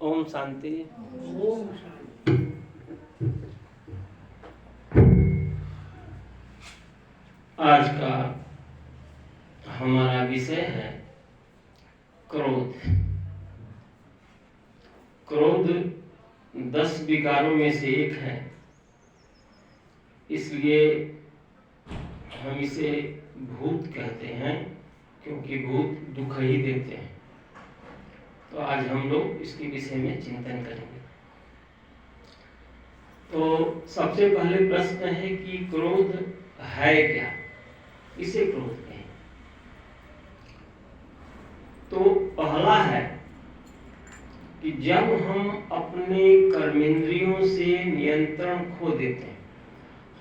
ओम शांति। ओम शांति। आज का हमारा विषय है क्रोध। क्रोध 10 विकारों में से एक है, इसलिए हम इसे भूत कहते हैं, क्योंकि भूत दुख ही देते हैं। तो आज हम लोग इसके विषय में चिंतन करेंगे। तो सबसे पहले प्रश्न है कि क्रोध है क्या, इसे क्रोध कहें। तो पहला है कि जब हम अपने कर्मेंद्रियों से नियंत्रण खो देते हैं,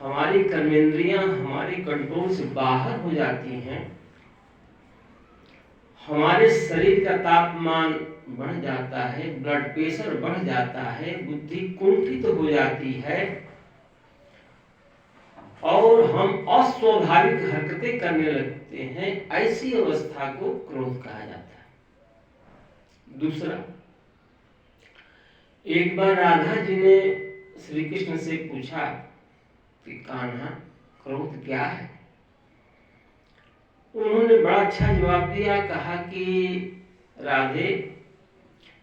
हमारी कर्मेंद्रियां हमारे कंट्रोल से बाहर हो जाती हैं, हमारे शरीर का तापमान बढ़ जाता है, ब्लड प्रेशर बढ़ जाता है, बुद्धि कुंठित हो जाती है और हम अस्वाभाविक हरकतें करने लगते हैं, ऐसी अवस्था को क्रोध कहा जाता है। दूसरा, एक बार राधा जी ने श्री कृष्ण से पूछा कि कान्हा, क्रोध क्या है? उन्होंने बड़ा अच्छा जवाब दिया। कहा कि राधे,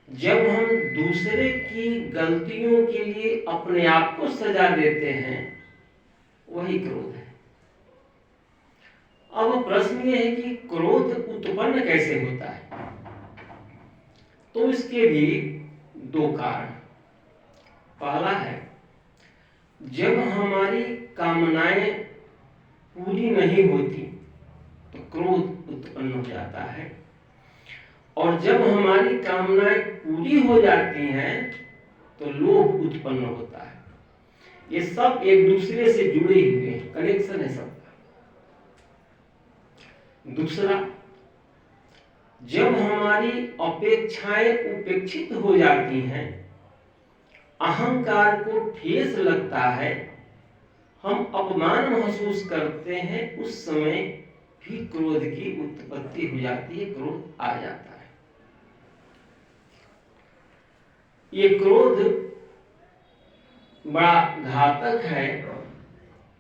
जब हम दूसरे की गलतियों के लिए अपने आप को सजा देते हैं, वही क्रोध है। अब प्रश्न ये है कि क्रोध उत्पन्न कैसे होता है? तो इसके भी 2 कारण। पहला है, जब हमारी कामनाएं पूरी नहीं होती तो क्रोध उत्पन्न हो जाता है, और जब हमारी कामनाएं पूरी हो जाती हैं तो लोभ उत्पन्न होता है। ये सब एक दूसरे से जुड़े हुए हैं, कनेक्शन है सबका। दूसरा, जब हमारी अपेक्षाएं उपेक्षित हो जाती हैं, अहंकार को ठेस लगता है, हम अपमान महसूस करते हैं, उस समय भी क्रोध की उत्पत्ति हो जाती है, क्रोध आ जाता है। ये क्रोध बड़ा घातक है,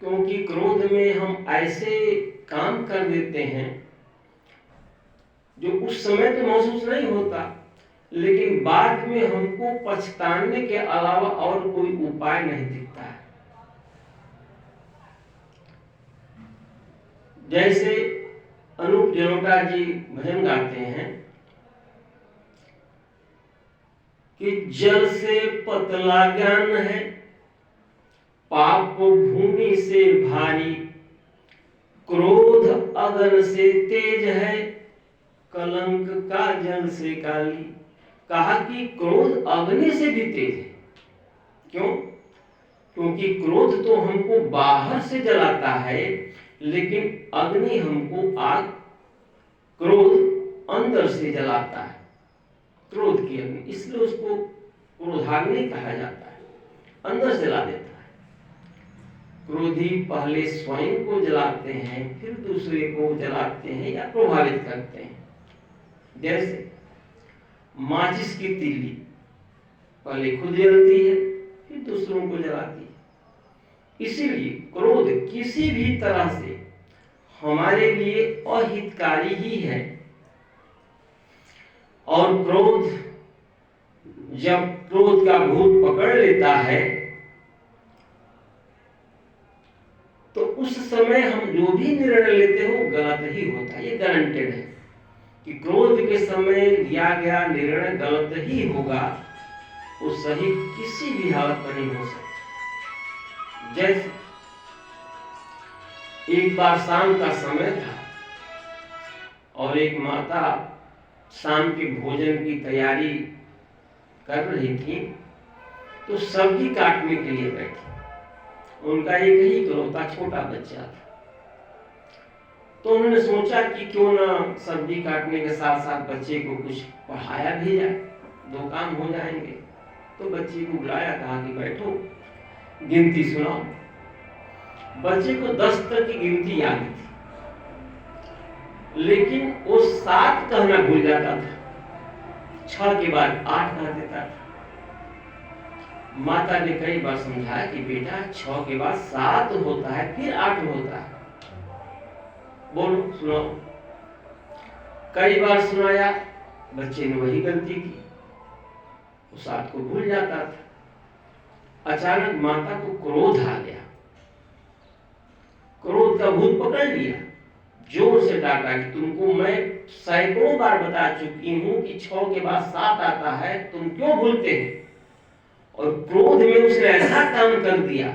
क्योंकि क्रोध में हम ऐसे काम कर देते हैं जो उस समय तो महसूस नहीं होता, लेकिन बाद में हमको पछताने के अलावा और कोई उपाय नहीं दिखता है। जैसे अनूप जलोटा जी भजन गाते हैं कि जल से पतला ज्ञान है, पाप भूमि से भारी, क्रोध अगन से तेज है, कलंक का जल से काली। कहा कि क्रोध अग्नि से भी तेज है। क्यों? क्योंकि क्रोध तो हमको बाहर से जलाता है, लेकिन अग्नि हमको आग, क्रोध अंदर से जलाता है, क्रोध की अग्नि। इसलिए उसको क्रोधाग्नि कहा जाता है, अंदर से जला देता है। क्रोधी पहले स्वयं को जलाते हैं, फिर दूसरे को जलाते हैं या प्रभावित करते हैं। जैसे माचिस की तीली पहले खुद जलती है, फिर दूसरों को जलाती है। इसीलिए क्रोध किसी भी तरह से हमारे लिए अहितकारी ही है। और क्रोध, जब क्रोध का भूत पकड़ लेता है तो उस समय हम जो भी निर्णय लेते हो गलत ही होता है। ये गारंटेड है कि क्रोध के समय लिया गया निर्णय गलत ही होगा, वो सही किसी भी हालत पर नहीं हो सकता। जैसे एक बार शाम का समय था और एक माता शाम के भोजन की तैयारी कर रही थी, तो सब्जी काटने के लिए बैठी। उनका एक ही इकलौता छोटा बच्चा था, तो उन्होंने सोचा कि क्यों ना सब्जी काटने के साथ साथ बच्चे को कुछ पढ़ाया भी जाए, 2 काम हो जाएंगे। तो बच्ची को बुलाया, कहा कि बैठो, गिनती सुनाओ। बच्चे को 10 तक की गिनती याद थी, लेकिन वो 7 कहना भूल जाता था, 6 के बाद 8 कह देता था। माता ने कई बार समझाया कि बेटा 6 के बाद 7 होता है, फिर 8 होता है। बोलो, सुनाओ। कई बार सुनाया, बच्चे ने वही गलती की, वो 7 को भूल जाता था। अचानक माता को क्रोध आ गया, क्रोध का भूत पकड़ लिया, जोर से डांटा कि तुमको मैं सैकड़ों बार बता चुकी हूं कि 6 के बाद 7 आता है, तुम क्यों भूलते हैं। और क्रोध में उसने ऐसा काम कर दिया,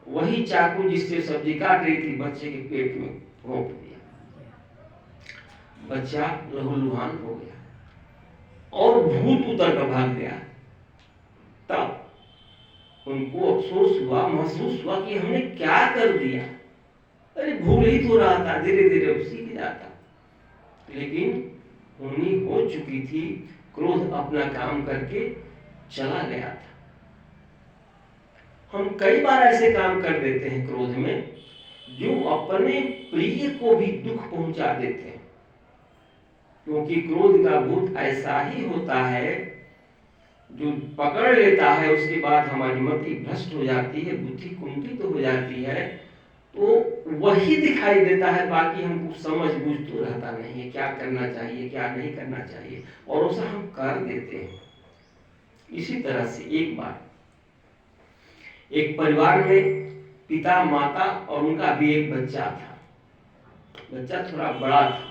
वही चाकू जिससे सब्जी काट रही थी बच्चे के पेट में घोंप दिया। बच्चा लहूलुहान हो गया और भूत उतर कर भाग गया। तब उनको अफसोस हुआ, महसूस हुआ कि हमने क्या कर दिया। अरे भूल ही तो रहा था, धीरे धीरे अब सीख जाता, लेकिन होनी हो चुकी थी। क्रोध अपना काम करके चला गया था। हम कई बार ऐसे काम कर देते हैं क्रोध में, जो अपने प्रिय को भी दुख पहुंचा देते हैं, क्योंकि क्रोध का भूत ऐसा ही होता है, जो पकड़ लेता है उसके बाद हमारी मति भ्रष्ट हो जाती है, बुद्धि कुंठित हो जाती है, तो वही दिखाई देता है, बाकी हमको समझ बूझ तो रहता नहीं है क्या करना चाहिए क्या नहीं करना चाहिए, और उसे हम कर देते हैं। इसी तरह से एक बार एक परिवार में पिता, माता और उनका भी एक बच्चा था। बच्चा थोड़ा बड़ा था,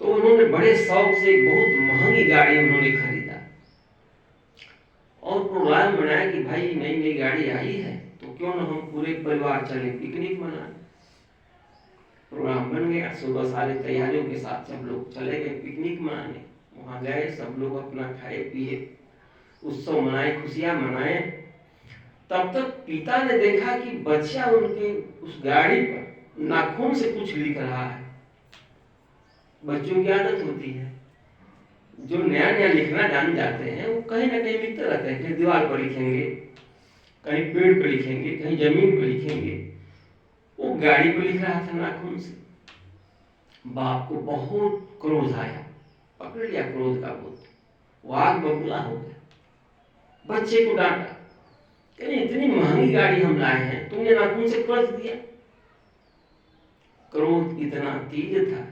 तो उन्होंने बड़े शौक से एक बहुत महंगी गाड़ी उन्होंने खरीदा और प्रोग्राम बनाया कि भाई नई नई गाड़ी आई है तो क्यों ना हम पूरे परिवार चले पिकनिक मनाने। प्रोग्राम बन गया, सुबह सारी तैयारियों के साथ सब लोग चले गए पिकनिक मनाने। वहां गए, सब लोग अपना खाए पिए, उत्सव मनाए, खुशियां मनाए। तब तक पिता ने देखा कि बच्चा उनके उस गाड़ी पर नाखून से कुछ लिख रहा है। बच्चों की आदत होती है, जो नया नया लिखना जान जाते हैं वो कहीं ना कहीं लिखते रहते हैं, कहीं दीवार पर लिखेंगे, कहीं पेड़ पर लिखेंगे, कहीं जमीन पर लिखेंगे। वो गाड़ी पर लिख रहा था नाखून से। बाप को बहुत क्रोध आया, पकड़ लिया क्रोध का भूत, वो आग बबूला हो गया। बच्चे को डांटा, कहने इतनी महंगी गाड़ी हम लाए हैं, तुमने नाखून से कर्ज दिया। क्रोध इतना तेज था,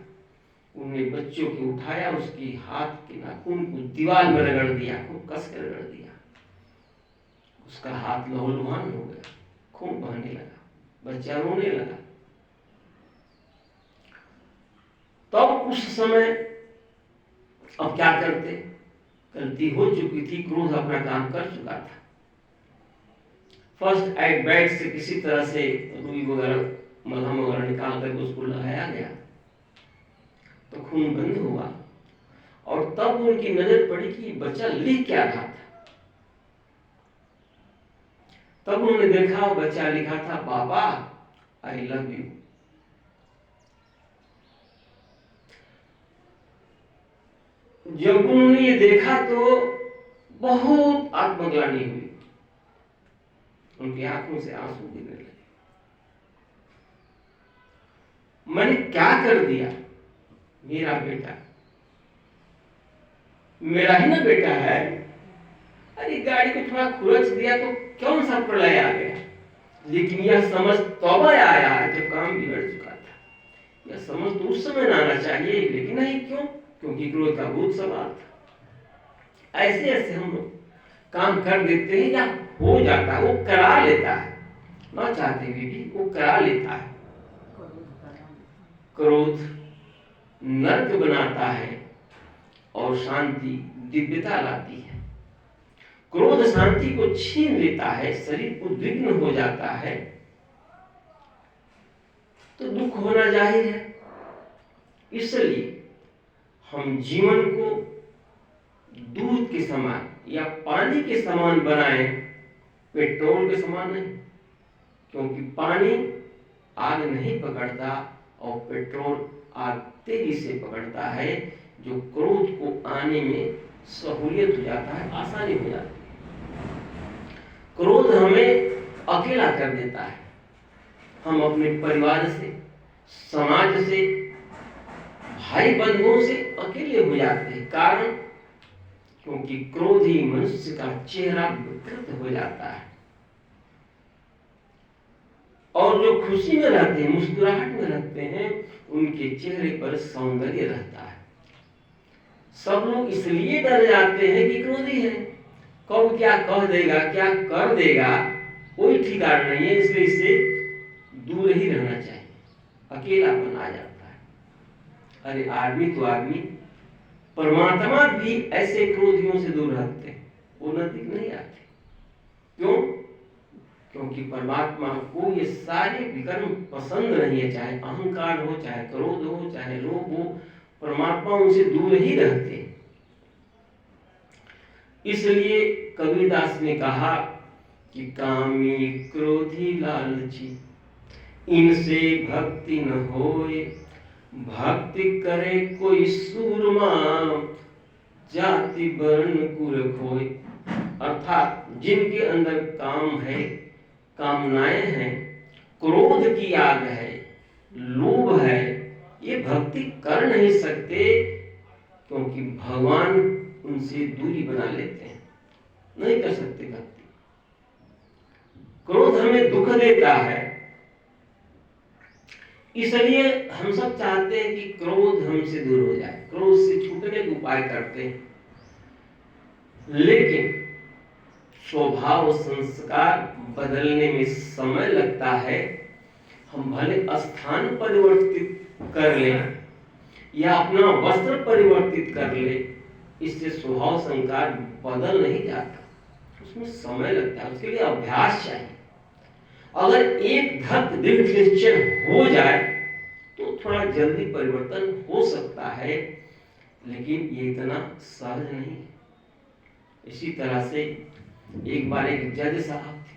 उन्होंने बच्चों को उठाया, उसके हाथ के नाखून को दीवार में रगड़ दिया, खूब कस कर रगड़ दिया। उसका हाथ लहूलुहान हो गया, खून बहने लगा, बच्चा रोने लगा। तब उस समय अब क्या करते, गलती हो चुकी थी, क्रोध अपना काम कर चुका था। फर्स्ट एड बैग से किसी तरह से रुई वगैरह मलहम वगैरह निकाल कर उसको लगाया गया तो खून बंद हुआ। और तब उनकी नजर पड़ी कि बच्चा लिख क्या रहा था। तब उन्होंने देखा बच्चा लिखा था, पापा आई लव यू। जब उन्होंने ये देखा तो बहुत आत्मग्लानि हुई, उनकी आंखों से आंसू गिरने लगे। मैंने क्या कर दिया, मेरा बेटा मेरा ही ना बेटा है। अरे गाड़ी को थोड़ा खुरच दिया तो कौन सा प्रलय आ गया, लेकिन यह समझ तौबा आया है जब काम बिगड़ चुका था। यह समझ तो उस समय ना आना चाहिए, लेकिन नहीं, क्यों, क्योंकि क्रोध का भूत सवार था। ऐसे ऐसे हम लोग काम कर देते हैं, या हो जाता है, वो करा लेता है, ना चाहते हुए भी वो करा लेता है। क्रोध नर्क बनाता है और शांति दिव्यता लाती है। क्रोध शांति को छीन लेता है, शरीर उद्विग्न हो जाता है, तो दुख होना जाहिर है। इसलिए हम जीवन को दूध के समान या पानी के समान बनाएं, पेट्रोल के समान नहीं, क्योंकि पानी आग नहीं पकड़ता और पेट्रोल आग तेजी से पकड़ता है, जो क्रोध को आने में सहूलियत हो जाता है, आसानी हो जाती है। क्रोध हमें अकेला कर देता है, हम अपने परिवार से, समाज से, भाई बंधुओं से अकेले हो जाते हैं। कारण क्योंकि क्रोध ही मनुष्य का चेहरा विकृत हो जाता है। और जो खुशी में रहते हैं, मुस्कुराहट में रहते हैं, उनके चेहरे पर सौंदर्य रहता है। सब लोग इसलिए डर जाते हैं कि क्रोधी है, कब क्या कह देगा, क्या कर देगा, कोई ठिकाना नहीं है, इसलिए इससे दूर ही रहना चाहिए। अकेलापन आ जाता है। अरे आदमी तो आदमी, परमात्मा भी ऐसे क्रोधियों से दूर रहते हैं, वो नजदीक नहीं आते। क्यों? क्योंकि परमात्मा को ये सारे विकर्म पसंद नहीं है, चाहे अहंकार हो, चाहे क्रोध हो, चाहे लोभ हो, परमात्मा उनसे दूर ही रहते हैं। इसलिए कबीरदास ने कहा कि कामी क्रोधी लालची इनसे भक्ति न होए, भक्ति करे कोई सूरमा जाति वर्ण कुल खोए। अर्थात जिनके अंदर काम है, कामनाएं हैं, क्रोध की आग है, लोभ है, ये भक्ति कर नहीं सकते, क्योंकि भगवान उनसे दूरी बना लेते हैं, नहीं कर सकते भक्ति। क्रोध हमें दुख देता है, इसलिए हम सब चाहते हैं कि क्रोध हमसे दूर हो जाए, क्रोध से छूटने के उपाय करते हैं। लेकिन स्वभाव संस्कार बदलने में समय लगता है। हम भले स्थान परिवर्तित कर लें या अपना वस्त्र परिवर्तित कर ले, इससे स्वभाव संस्कार बदल नहीं जाता, उसमें समय लगता है, उसके लिए अभ्यास चाहिए। अगर एक धक दृढ़ निश्चय हो जाए तो थोड़ा जल्दी परिवर्तन हो सकता है, लेकिन ये इतना सहज नहीं है। इसी तरह से एक बार एक जज साहब थे।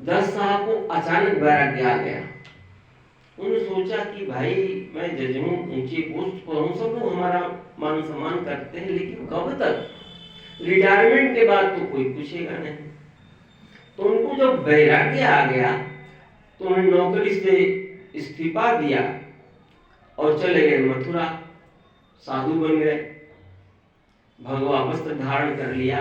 जज साहब को अचानक वैराग्य आ गया। उन्होंने सोचा कि भाई मैं जज हूँ, ऊंची पोस्ट पर हूँ, सब लोग हमारा मान सम्मान करते हैं, लेकिन कब तक? रिटायरमेंट के बाद तो कोई पूछेगा नहीं। तो उनको जब वैराग्य आ गया तो उन्होंने नौकरी से इस्तीफा दिया और चले गए मथुरा, साधु बन गए, भगवा वस्त्र धारण कर लिया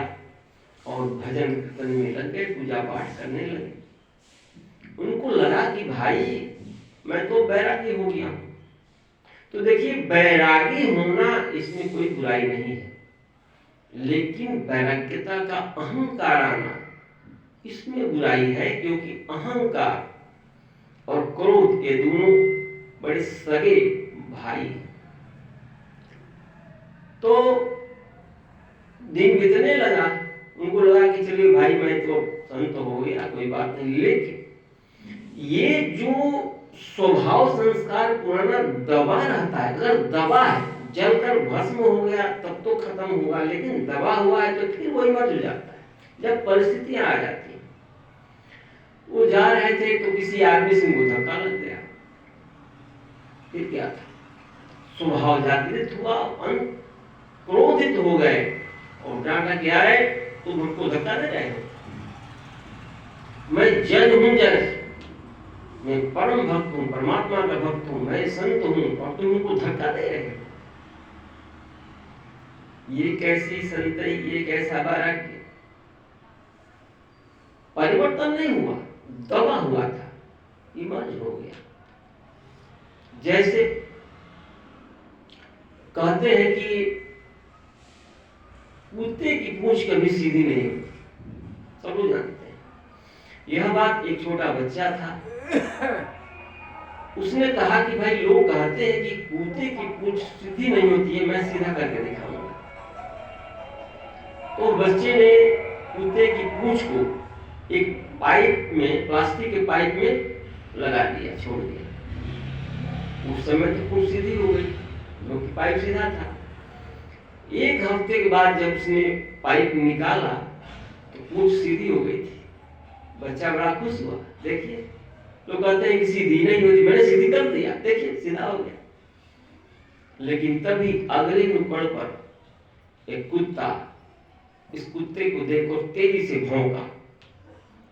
और भजन कीर्तन में लग गए, पूजा पाठ करने लगे। उनको लगा कि भाई मैं तो बैरागी हो गया। तो देखिए, बैरागी होना इसमें कोई बुराई नहीं है, लेकिन वैराग्यता का अहंकार आना इसमें बुराई है, क्योंकि अहंकार और क्रोध ये दोनों बड़े सगे भाई हैं। तो दिन बीतने लगा, उनको लगा कि चलिए भाई मैं तो संत हो गया, कोई बात नहीं। लेकिन ये जो स्वभाव संस्कार पुराना दबा रहता है, अगर दबा है, जलकर भस्म हो गया तब तो खत्म होगा, लेकिन दबा हुआ है तो फिर वही मर जाता है जब परिस्थितियां आ जाती हैं। वो जा रहे थे तो किसी आदमी से उनको धक्का लग गया। फिर क्या था? स्वभाव जागृत हुआ, क्रोधित हो गए और डांटा क्या है, तुम हमको धक्का दे रहे हो, मैं जज हूं, जज, मैं परम भक्त हूं, परमात्मा का भक्त हूं, मैं संत हूं, और तुम हमको धक्का दे रहे हो। ये कैसी संतई, ये कैसा वैराग्य? परिवर्तन नहीं हुआ, दबा हुआ था, इमर्ज हो गया। जैसे कहते हैं कि कुत्ते की पूंछ कभी सीधी नहीं होती, सब लोग जानते हैं। यह बात एक छोटा बच्चा था, उसने कहा कि भाई लोग कहते हैं कि कुत्ते की पूंछ सीधी नहीं होती है, मैं सीधा करके दिखाऊंगा। तो बच्चे ने कुत्ते की पूंछ को एक पाइप में, प्लास्टिक के पाइप में लगा दिया, छोड़ दिया। उस समय तो पूंछ सीधी हो गई, क्योंकि पाइप सीधा था। एक हफ्ते के बाद जब उसने पाइप निकाला तो पूंछ सीधी हो गई थी। बच्चा बड़ा खुश हुआ। देखिए, लोग कहते हैं कि सीधी नहीं होती, मैंने सीधी कर दिया, देखिए सीधा हो गया। लेकिन तभी अगले नुक्कड़ पर एक कुत्ता इस कुत्ते को देखकर तेजी से भौंका,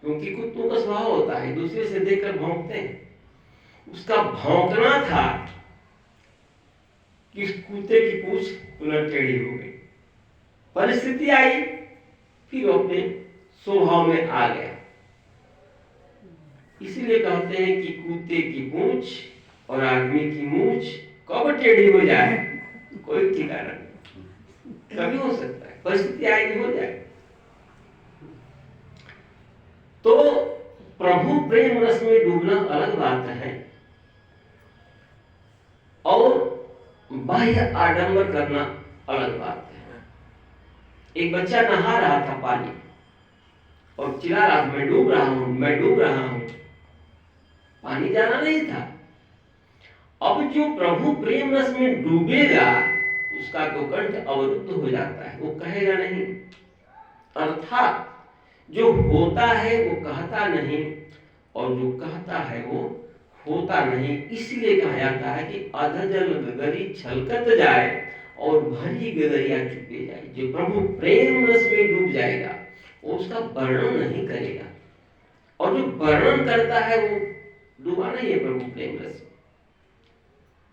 क्योंकि कुत्तों का स्वभाव होता है दूसरे से देखकर भौंकते हैं। उसका भौंकना था कि इस कुत्ते की पूंछ उलट टेढ़ी हो गई। परिस्थिति आई, फिर वो अपने स्वभाव में आ गया। इसीलिए कहते हैं कि कुत्ते की पूंछ और आदमी की मूंछ कब टेढ़ी हो जाए कोई ठिकाना नहीं, कभी हो सकता है, परिस्थिति आएगी, हो जाए। तो प्रभु प्रेम रस में डूबना अलग बात है और बाह्य आडंबर करना अलग बात है। एक बच्चा नहा रहा था पानी और चिल्ला रहा, मैं डूब रहा हूं, मैं डूब रहा हूं। पानी जाना नहीं था। अब जो प्रभु प्रेम रस में डूबेगा उसका तो कंठ अवरुद्ध हो जाता है, वो कहेगा नहीं। अर्थात जो होता है वो कहता नहीं और जो कहता है वो होता नहीं। इसलिए कहा जाता है कि अधजल गगरी छलकत जाए और भरी गगरिया चुपे जाए। जो प्रभु प्रेम रस में डूब जाएगा वो उसका वर्णन नहीं करेगा, और जो वर्णन करता है वो डूबा नहीं है प्रभु प्रेम रस।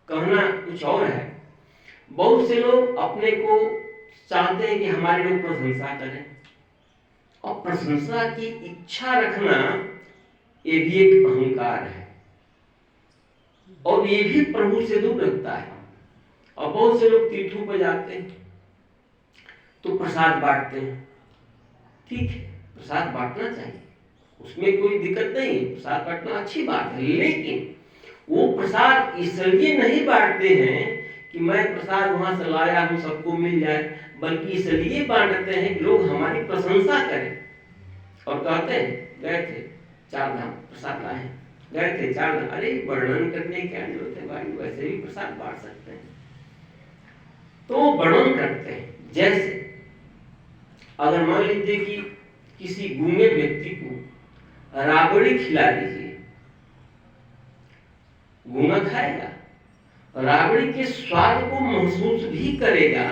कहना कुछ और है। बहुत से लोग अपने को चाहते हैं कि हमारे लोग प्रशंसा करें, और प्रशंसा की इच्छा रखना ये भी एक अहंकार है और ये भी प्रभु से दूर रखता है। और बहुत से लोग तीर्थों पर जाते हैं तो प्रसाद बांटते हैं, ठीक है, प्रसाद बांटना चाहिए, उसमें कोई दिक्कत नहीं है, प्रसाद बांटना अच्छी बात है। लेकिन वो प्रसाद इसलिए नहीं बांटते हैं कि मैं प्रसाद वहां से लाया हूं सबको मिल जाए, बल्कि इसलिए बांटते हैं कि लोग हमारी प्रशंसा करें और कहते हैं गए थे 4 धाम प्रसाद लाए, गए थे 4 धाम। अरे वर्णन करने की क्या जरूरत है भाई, वैसे भी प्रसाद बांट सकते हैं। तो वर्णन करते हैं। जैसे अगर मान लीजिए कि किसी गूंगे व्यक्ति को राबड़ी खिला दीजिए, गूंगा खाएगा, राबड़ी के स्वाद को महसूस भी करेगा,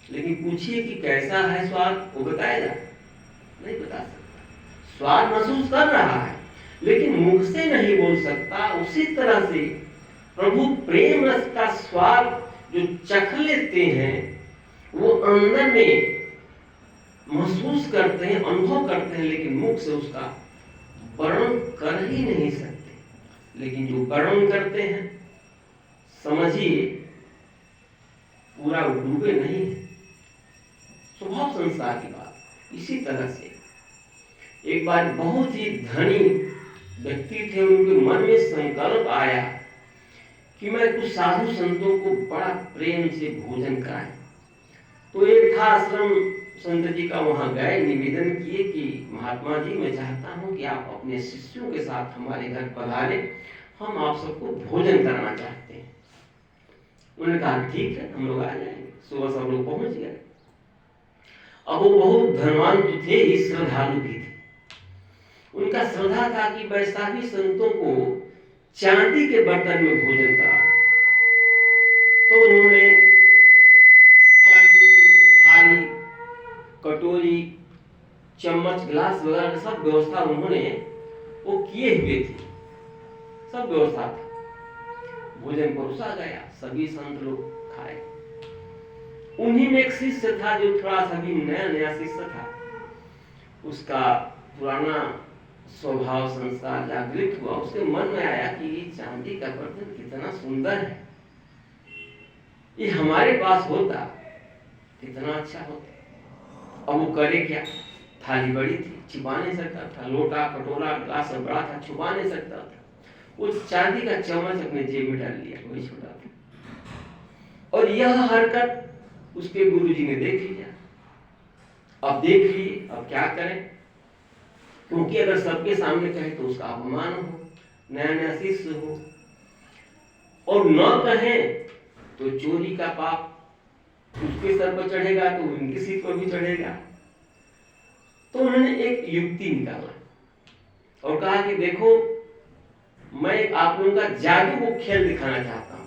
लेकिन पूछिए कि कैसा है स्वाद, वो बताएगा? नहीं बता सकता। स्वाद महसूस कर रहा है लेकिन मुख से नहीं बोल सकता। उसी तरह से प्रभु प्रेम रस का स्वाद जो चख लेते हैं वो अंदर में महसूस करते हैं, अनुभव करते हैं, लेकिन मुख से उसका वर्णन कर ही नहीं सकते। लेकिन जो वर्णन करते हैं समझिए पूरा डूबे नहीं है, स्वभाव संसार की बात। इसी तरह से एक बार बहुत ही धनी व्यक्ति थे, उनके मन में संकल्प आया कि मैं कुछ साधु संतों को बड़ा प्रेम से भोजन कराएं। तो एक था आश्रम संत जी का, वहां गए, निवेदन किए कि महात्मा जी मैं चाहता हूं कि आप अपने शिष्यों के साथ हमारे घर पधारें, हम आप सबको भोजन कराना चाहते हैं। उन्होंने कहा ठीक है हम लोग आ जाएंगे। सुबह सब लोग पहुंच गए। अब वो बहुत धनवान तो थे ही, श्रद्धालु भी थे। उनका श्रद्धा था कि वैशाखी संतों को चांदी के बर्तन में भोजन करा। तो उन्होंने चांदी की थाली, कटोरी, चम्मच, गिलास वगैरह सब व्यवस्था उन्होंने वो किए हुए थे, सब व्यवस्था था। भोजन परोसा गया, सभी संत लोग खाए। उन्हीं में एक शिष्य था जो थोड़ा सा भी नया नया शिष्य था। उसका पुराना स्वभाव संस्कार जागृत हुआ। उसके मन में आया कि ये चांदी का बर्तन कितना सुंदर है, ये हमारे पास होता कितना अच्छा होता। अब वो करे क्या, थाली बड़ी थी, छिपा नहीं सकता था, लोटा कटोरा गिलास बड़ा था, छुपा नहीं सकता था। वो चांदी का चम्मच अपने जेब में डाल लिया, वही छोटा था। और यह हरकत उसके गुरुजी ने देख लिया। अब देख लिए, अब क्या करें, क्योंकि अगर सबके सामने कहे तो उसका अपमान हो, नया नया शिष्य हो, और न कहें तो चोरी का पाप उसके सर पर चढ़ेगा तो उनकी सीट पर भी चढ़ेगा। तो उन्होंने एक युक्ति निकाला और कहा कि देखो मैं आप लोगों का जादू को खेल दिखाना चाहता हूं।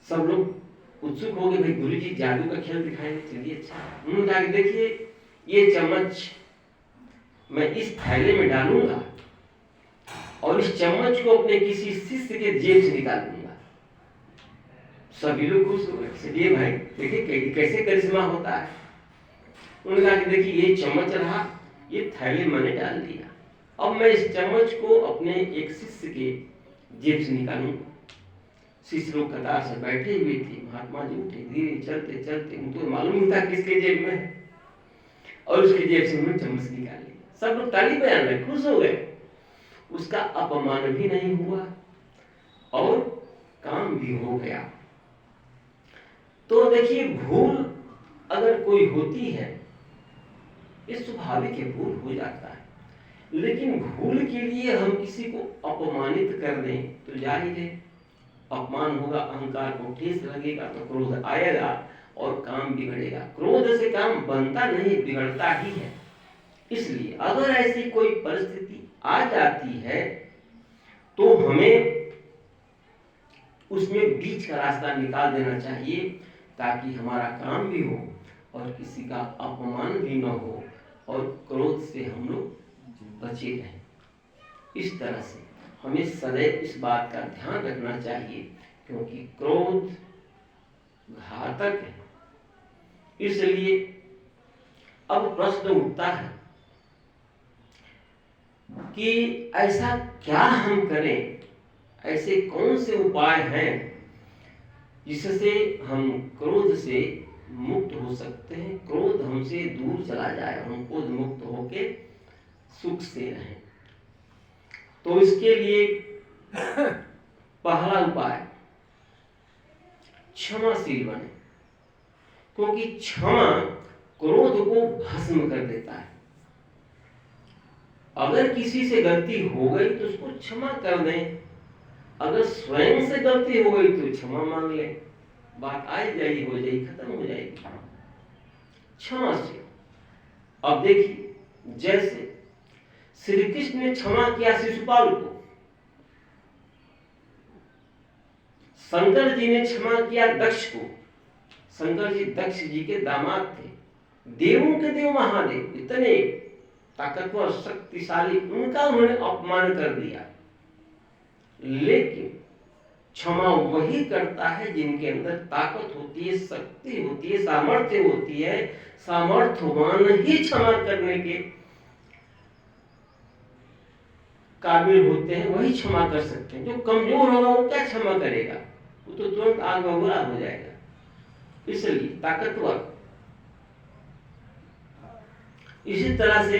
सब लोग उत्सुक हो गए, भाई गुरुजी जादू का खेल दिखाएंगे, चलिए अच्छा। उन्होंने कहा कि देखिए ये चम्मच मैं इस थैले में डालूंगा और इस चम्मच को अपने किसी शिष्य के जेब से निकाल दूंगा। सभी लोग खुश हो गए। चलिए भाई देखिए कैसे करिश्मा होता है। उन्होंने कहा कि देखिए ये चम्मच रहा, ये थैली मैंने डाल दिया, अब मैं इस चम्मच को अपने एक शिष्य के जेब से निकालूंगा। शिष्य लोग कतार से बैठे हुए थे, महात्मा जी उठे, धीरे चलते चलते, उनको मालूम नहीं था किसके जेब में है, और उसके जेब से उन्होंने चम्मच निकाल लिया। सब लोग ताली बजाने लगे, खुश हो गए। उसका अपमान भी नहीं हुआ और काम भी हो गया। तो देखिए भूल अगर कोई होती है, ये स्वाभाविक है, भूल हो जाता है, लेकिन भूल के लिए हम किसी को अपमानित कर दें तो जाहिर है अपमान होगा, अहंकार को ठेस लगेगा, तो क्रोध आएगा और काम बिगड़ेगा। क्रोध से काम बनता नहीं, बिगड़ता ही है। इसलिए अगर ऐसी कोई परिस्थिति आ जाती है तो हमें उसमें बीच का रास्ता निकाल देना चाहिए, ताकि हमारा काम भी हो और किसी का अपमान भी न हो और क्रोध से हम लोग बचे रहें। इस तरह से हमें सदैव इस बात का ध्यान रखना चाहिए, क्योंकि क्रोध घातक है। इसलिए अब प्रश्न उठता है कि ऐसा क्या हम करें, ऐसे कौन से उपाय हैं जिससे हम क्रोध से मुक्त हो सकते हैं, क्रोध हमसे दूर चला जाए, हम क्रोध मुक्त होके सुख से रहें। तो इसके लिए पहला उपाय क्षमाशील बने, क्योंकि क्षमा क्रोध को भस्म कर देता है। अगर किसी से गलती हो गई तो उसको क्षमा कर दें, अगर स्वयं से गलती हो गई तो क्षमा मांग ले, बात आई जाएगी, हो जाएगी, खत्म हो जाएगी। क्षमा से अब देखिए, जैसे श्री कृष्ण ने क्षमा किया शिशुपाल को, शंकर जी ने क्षमा किया दक्ष को। शंकर जी दक्ष जी के दामाद थे, देवों के देव महादेव, इतने ताकतवर शक्तिशाली, उनका उन्होंने अपमान कर दिया। लेकिन क्षमा वही करता है जिनके अंदर ताकत होती है, शक्ति होती है, सामर्थ्य होती है। सामर्थ्यवान ही क्षमा करने के काबिल होते हैं, वही क्षमा कर सकते हैं। जो कमजोर होगा वो क्या क्षमा करेगा, वो तो तुरंत आग बबूला हो जाएगा। इसलिए ताकतवर। इसी तरह से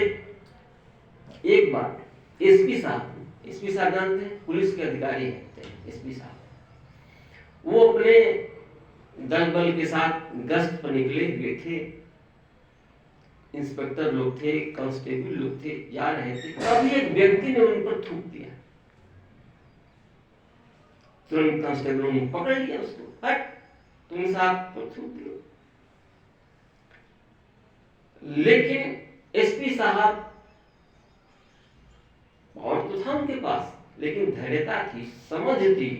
एक बार एसपी साहब जानते हैं, पुलिस के अधिकारी हैं एसपी साहब, वो अपने दल बल के साथ गश्त पर निकले हुए थे। इंस्पेक्टर लोग थे, कांस्टेबल लोग थे, जा रहे थे, तभी एक व्यक्ति ने उन पर थूक दिया। तुरंत कांस्टेबलों ने पकड़ लिया उसको, हट तुम साहब पर थूक दिया। लेकिन एसपी साहब, और तो था उनके पास, लेकिन धैर्यता थी, समझ थी,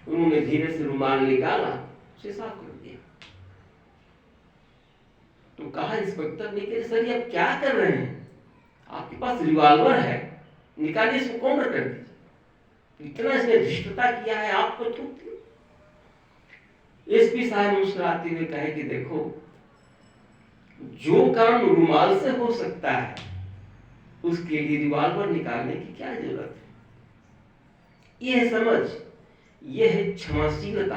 उन्होंने धीरे से रुमाल निकाला, उसे साफ कर दिया। तो कहा इंस्पेक्टर ने कि सर ये आप क्या कर रहे हैं, आपके पास रिवॉल्वर है, निकालिए, इसको काउंटर कर दीजिए। इतना इसने धृष्टता किया है, आपको थूक दिया। एसपी साहब मुस्कुराते हुए कहे कि देखो, जो काम रुमाल से हो सकता है उसके लिए रिवॉल्वर निकालने की क्या जरूरत है। यह समझ, यह है क्षमाशीलता,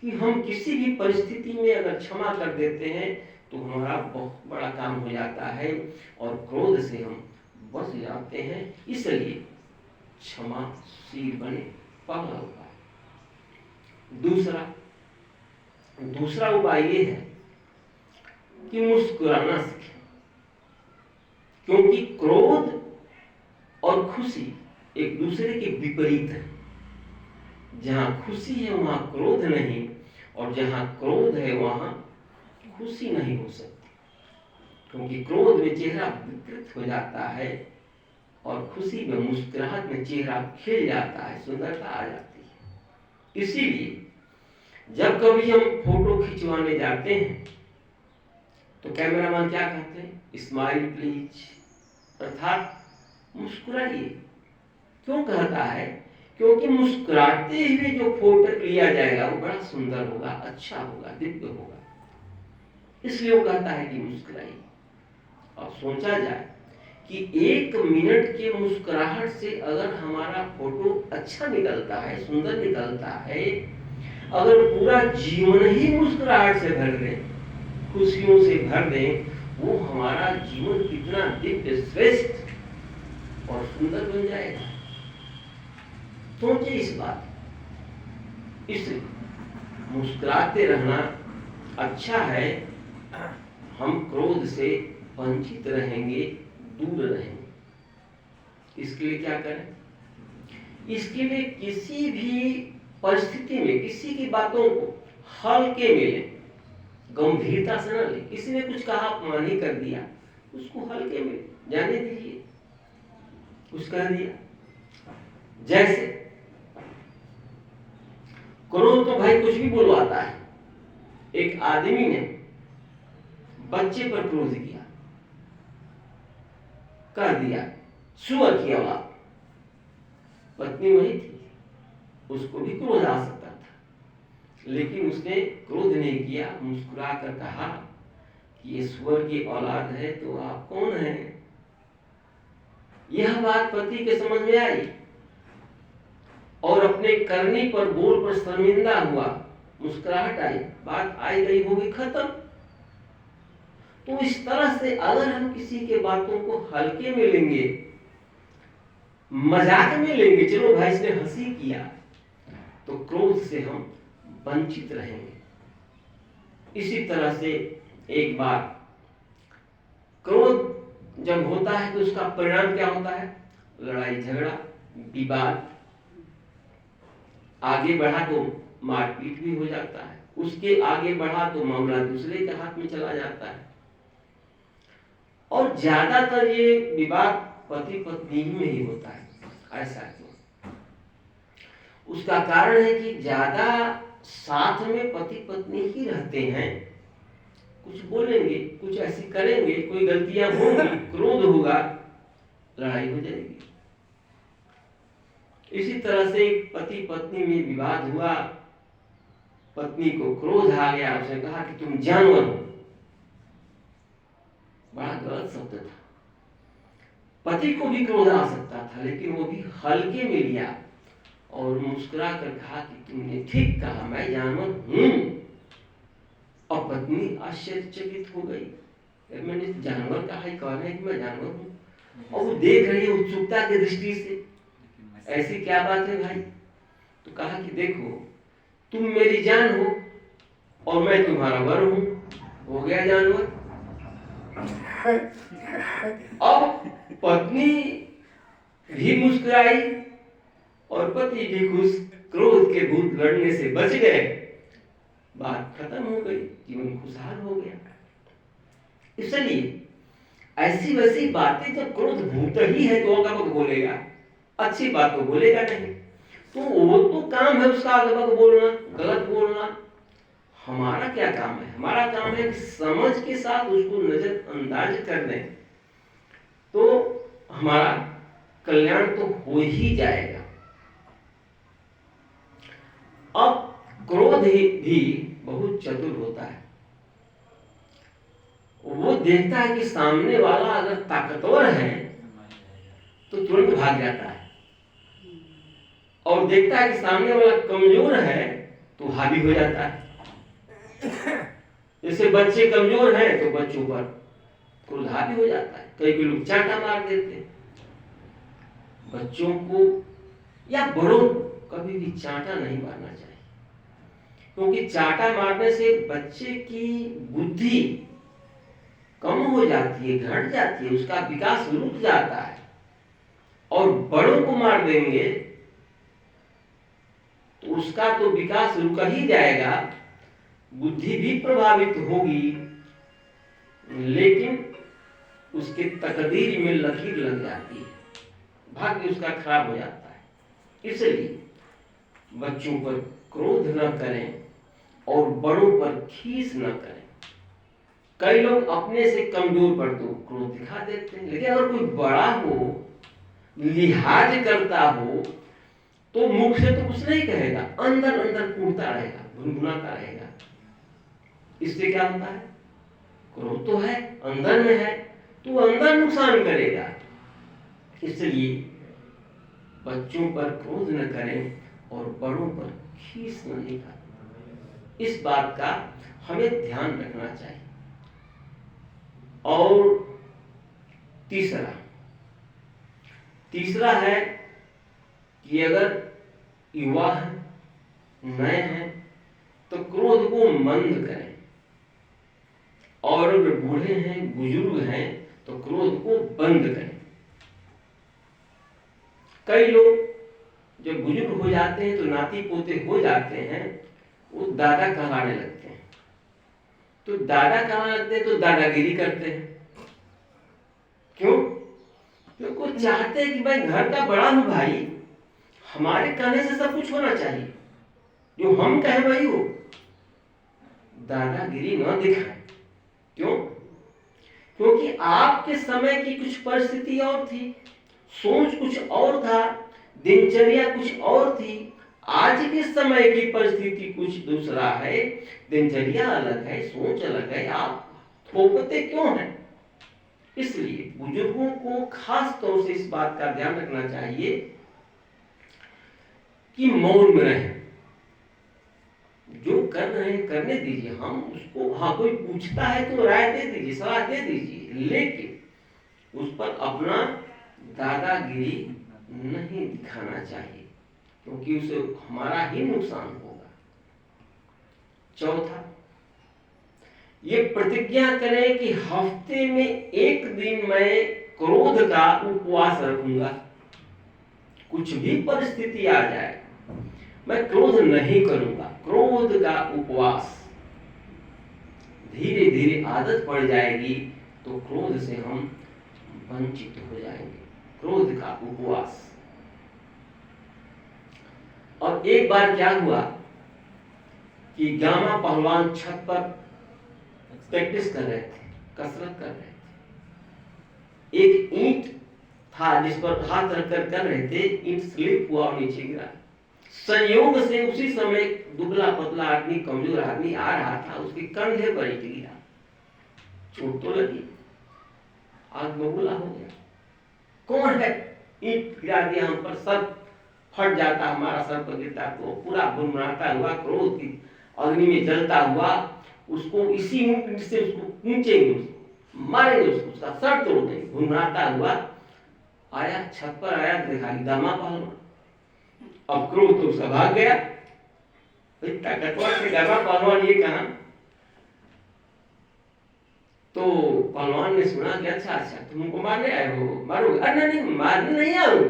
कि हम किसी भी परिस्थिति में अगर क्षमा कर देते हैं तो हमारा बहुत बड़ा काम हो जाता है और क्रोध से हम बच जाते हैं। इसलिए क्षमाशील बने, पहला उपाय। दूसरा उपाय ये है कि मुस्कुराना सीखें, क्योंकि क्रोध और खुशी एक दूसरे के विपरीत है। जहां खुशी है वहां क्रोध नहीं, और जहां क्रोध है वहां खुशी नहीं हो सकती, क्योंकि क्रोध में चेहरा विकृत हो जाता है और खुशी में, मुस्कुराहट में चेहरा खिल जाता है, सुंदरता आ जाती है। इसीलिए जब कभी हम फोटो खिंचवाने जाते हैं तो कैमरामैन क्या कहते हैं, स्माइल प्लीज, अर्थात मुस्कुराइए। क्यों कहता है, क्योंकि मुस्कुराते हुए जो फोटो लिया जाएगा वो बड़ा सुंदर होगा, अच्छा होगा, दिव्य होगा। इसलिए वो कहता है कि मुस्कुराइए। और सोचा जाए कि 1 मिनट के मुस्कुराहट से अगर हमारा फोटो अच्छा निकलता है, सुंदर निकलता है, अगर पूरा जीवन ही मुस्कुराहट से भर दें, खुशियों से भर दें, वो हमारा जीवन कितना दिव्य, श्रेष्ठ और सुंदर बन जाएगा। सोचिए इस बात। इसलिए मुस्कुराते रहना अच्छा है। हम क्रोध से वंचित रहेंगे, दूर रहेंगे। इसके लिए क्या करें? इसके लिए किसी भी परिस्थिति में किसी की बातों को हल्के में लें, गंभीरता से न लें। किसी ने कुछ कहा, अपमान ही कर दिया, उसको हल्के में जाने दीजिए। कुछ कह दिया, जैसे क्रोध तो भाई कुछ भी बुलवाता है। एक आदमी ने बच्चे पर क्रोध किया, कह दिया सुअर की औलाद। पत्नी वही थी, उसको भी क्रोध आ सकता था, लेकिन उसने क्रोध नहीं किया, मुस्कुरा कर कहा कि ये सुअर की औलाद है तो आप कौन हैं? यह बात पति के समझ में आई और अपने करनी पर, बोल पर शर्मिंदा हुआ, मुस्कुराहट आई, बात आई गई, होगी खत्म। तो इस तरह से अगर हम किसी के बातों को हल्के में लेंगे, मजाक में लेंगे, चलो भाई इसने हंसी किया, तो क्रोध से हम वंचित रहेंगे। इसी तरह से एक बार क्रोध जब होता है तो उसका परिणाम क्या होता है? लड़ाई झगड़ा, विवाद, आगे बढ़ा तो मारपीट भी हो जाता है, उसके आगे बढ़ा तो मामला दूसरे के हाथ में चला जाता है। और ज्यादातर ये विवाद पति पत्नी में ही होता है। ऐसा क्यों? उसका कारण है कि ज्यादा साथ में पति पत्नी ही रहते हैं। कुछ बोलेंगे, कुछ ऐसी करेंगे, कोई गलतियां होंगी, क्रोध होगा, लड़ाई हो जाएगी। इसी तरह से पति पत्नी में विवाद हुआ, पत्नी को क्रोध आ गया, उसने कहा कि तुम जानवर हो। बड़ा गलत शब्द था। पति को भी क्रोध आ सकता था, लेकिन वो भी हल्के में लिया और मुस्कुरा कर कहा कि तुमने ठीक कहा, मैं जानवर हूं। और पत्नी आश्चर्यचकित हो गई, मैंने जानवर कहा है, कह रहे हैं कि मैं जानवर हूं। और वो देख रही है उत्सुकता की दृष्टि से, ऐसी क्या बात है भाई? तो कहा कि देखो, तुम मेरी जान हो और मैं तुम्हारा वर हूं, हो गया जानवर। अब पत्नी भी मुस्कुराई और पति भी खुश, क्रोध के भूत लड़ने से बच गए, बात खत्म हो गई, जीवन खुशहाल हो गया। इसलिए ऐसी वैसी बातें, जब क्रोध भूत ही है तो अगबग बोलेगा, अच्छी बात तो बोलेगा नहीं। तो वो तो काम है उसका अगबग बोलना, गलत बोलना। हमारा क्या काम है? हमारा काम है कि समझ के साथ उसको नजरअंदाज कर दें, तो हमारा कल्याण तो हो ही जाएगा। अब क्रोध भी बहुत चतुर होता है। वो देखता है कि सामने वाला अगर ताकतवर है तो तुरंत भाग जाता है, और देखता है कि सामने वाला कमजोर है तो हावी हो जाता है। जैसे बच्चे कमजोर हैं तो बच्चों पर क्रोध हावी हो जाता है। कई लोग चांटा मार देते हैं बच्चों को, या बड़ों को कभी भी चांटा नहीं मारना चाहिए, क्योंकि चांटा मारने से बच्चे की बुद्धि कम हो जाती है, घट जाती है, उसका विकास रुक जाता है। और बड़ों को मार देंगे तो उसका तो विकास रुक ही जाएगा, बुद्धि भी प्रभावित होगी, लेकिन उसके तकदीर में लकीर लग जाती है, भाग्य उसका खराब हो जाता है। इसलिए बच्चों पर क्रोध न करें और बड़ों पर खीस न करें। कई लोग अपने से कमजोर पर तो क्रोध दिखा देते हैं, लेकिन अगर कोई बड़ा हो, लिहाज करता हो, तो मुख से तो कुछ नहीं कहेगा, अंदर अंदर कूदता रहेगा, भुनभुनाता रहेगा। इससे क्या होता है? क्रोध तो है, अंदर में है, तो अंदर नुकसान करेगा। इसलिए बच्चों पर क्रोध न करें और बड़ों पर खीस न दिखाएं। इस बात का हमें ध्यान रखना चाहिए। और तीसरा है कि अगर युवा है, नए हैं, तो क्रोध को मंद करें, और अगर बूढ़े हैं, बुजुर्ग हैं, तो क्रोध को बंद करें। कई लोग जब बुजुर्ग हो जाते हैं तो नाती पोते हो जाते हैं, वो दादा कहलाने लगते हैं। तो दादा कहलाने लगते हैं तो दादागिरी करते हैं। क्यों? क्योंकि वो चाहते हैं कि भाई घर का बड़ा हूं भाई, हमारे कहने से सब कुछ होना चाहिए, जो हम कहे वही हो। दादागिरी न दिखाएं। क्यों? क्योंकि आपके समय की कुछ परिस्थिति और थी, सोच कुछ और था, दिनचर्या कुछ और थी। आज के समय की परिस्थिति कुछ दूसरा है, दिनचर्या अलग है, सोच अलग है। आप थोपते क्यों हैं? इसलिए बुजुर्गों को खास तौर से इस बात का ध्यान रखना चाहिए कि मौन में रहें। जो कर रहे हैं करने दीजिए, हम उसको, हाँ कोई पूछता है तो राय दे दीजिए, सलाह दे दीजिए, लेकिन उस पर अपना दादागिरी नहीं दिखाना चाहिए, क्योंकि उसे हमारा ही नुकसान होगा। चौथा, ये प्रतिज्ञा करें कि हफ्ते में एक दिन मैं क्रोध का उपवास रखूंगा। कुछ भी परिस्थिति आ जाए, मैं क्रोध नहीं करूंगा। क्रोध का उपवास। धीरे धीरे आदत पड़ जाएगी तो क्रोध से हम वंचित हो जाएंगे। क्रोध का उपवास। और एक बार क्या हुआ कि गामा पहलवान छत पर प्रैक्टिस कर रहे थे, कसरत कर रहे थे। एक ईंट था जिस पर हाथ रखकर कर रहे थे, ईंट स्लिप हुआ और नीचे गिरा। संयोग से उसी समय दुबला पतला आदमी, कमजोर आदमी आ रहा था, उसके कंधे पर ईंट गिरा। चोट तो लगी, आग बबूला हो गया। कौन है? ईंट गिरा दिया हम पर, सर फट जाता, हमारा सर पर गिरता तो पूरा भुनभुनाता हुआ, क्रोध की अग्नि में जलता हुआ, उसको इसी ईंट से उसको पूंछेंगे, मारेंगे उसको, उसका सर तोड़ देंगे। भुनभुनाता हुआ आया, छत पर आया, देखा दामा पहलवान। अब क्रोध तो उसका भाग गया। ताकतवर से दामा पहलवान ये कहा, तो पहलवान ने सुना कि अच्छा तुमको मारने आए हो, मारोगे? अरे नहीं, मारने नहीं आऊं,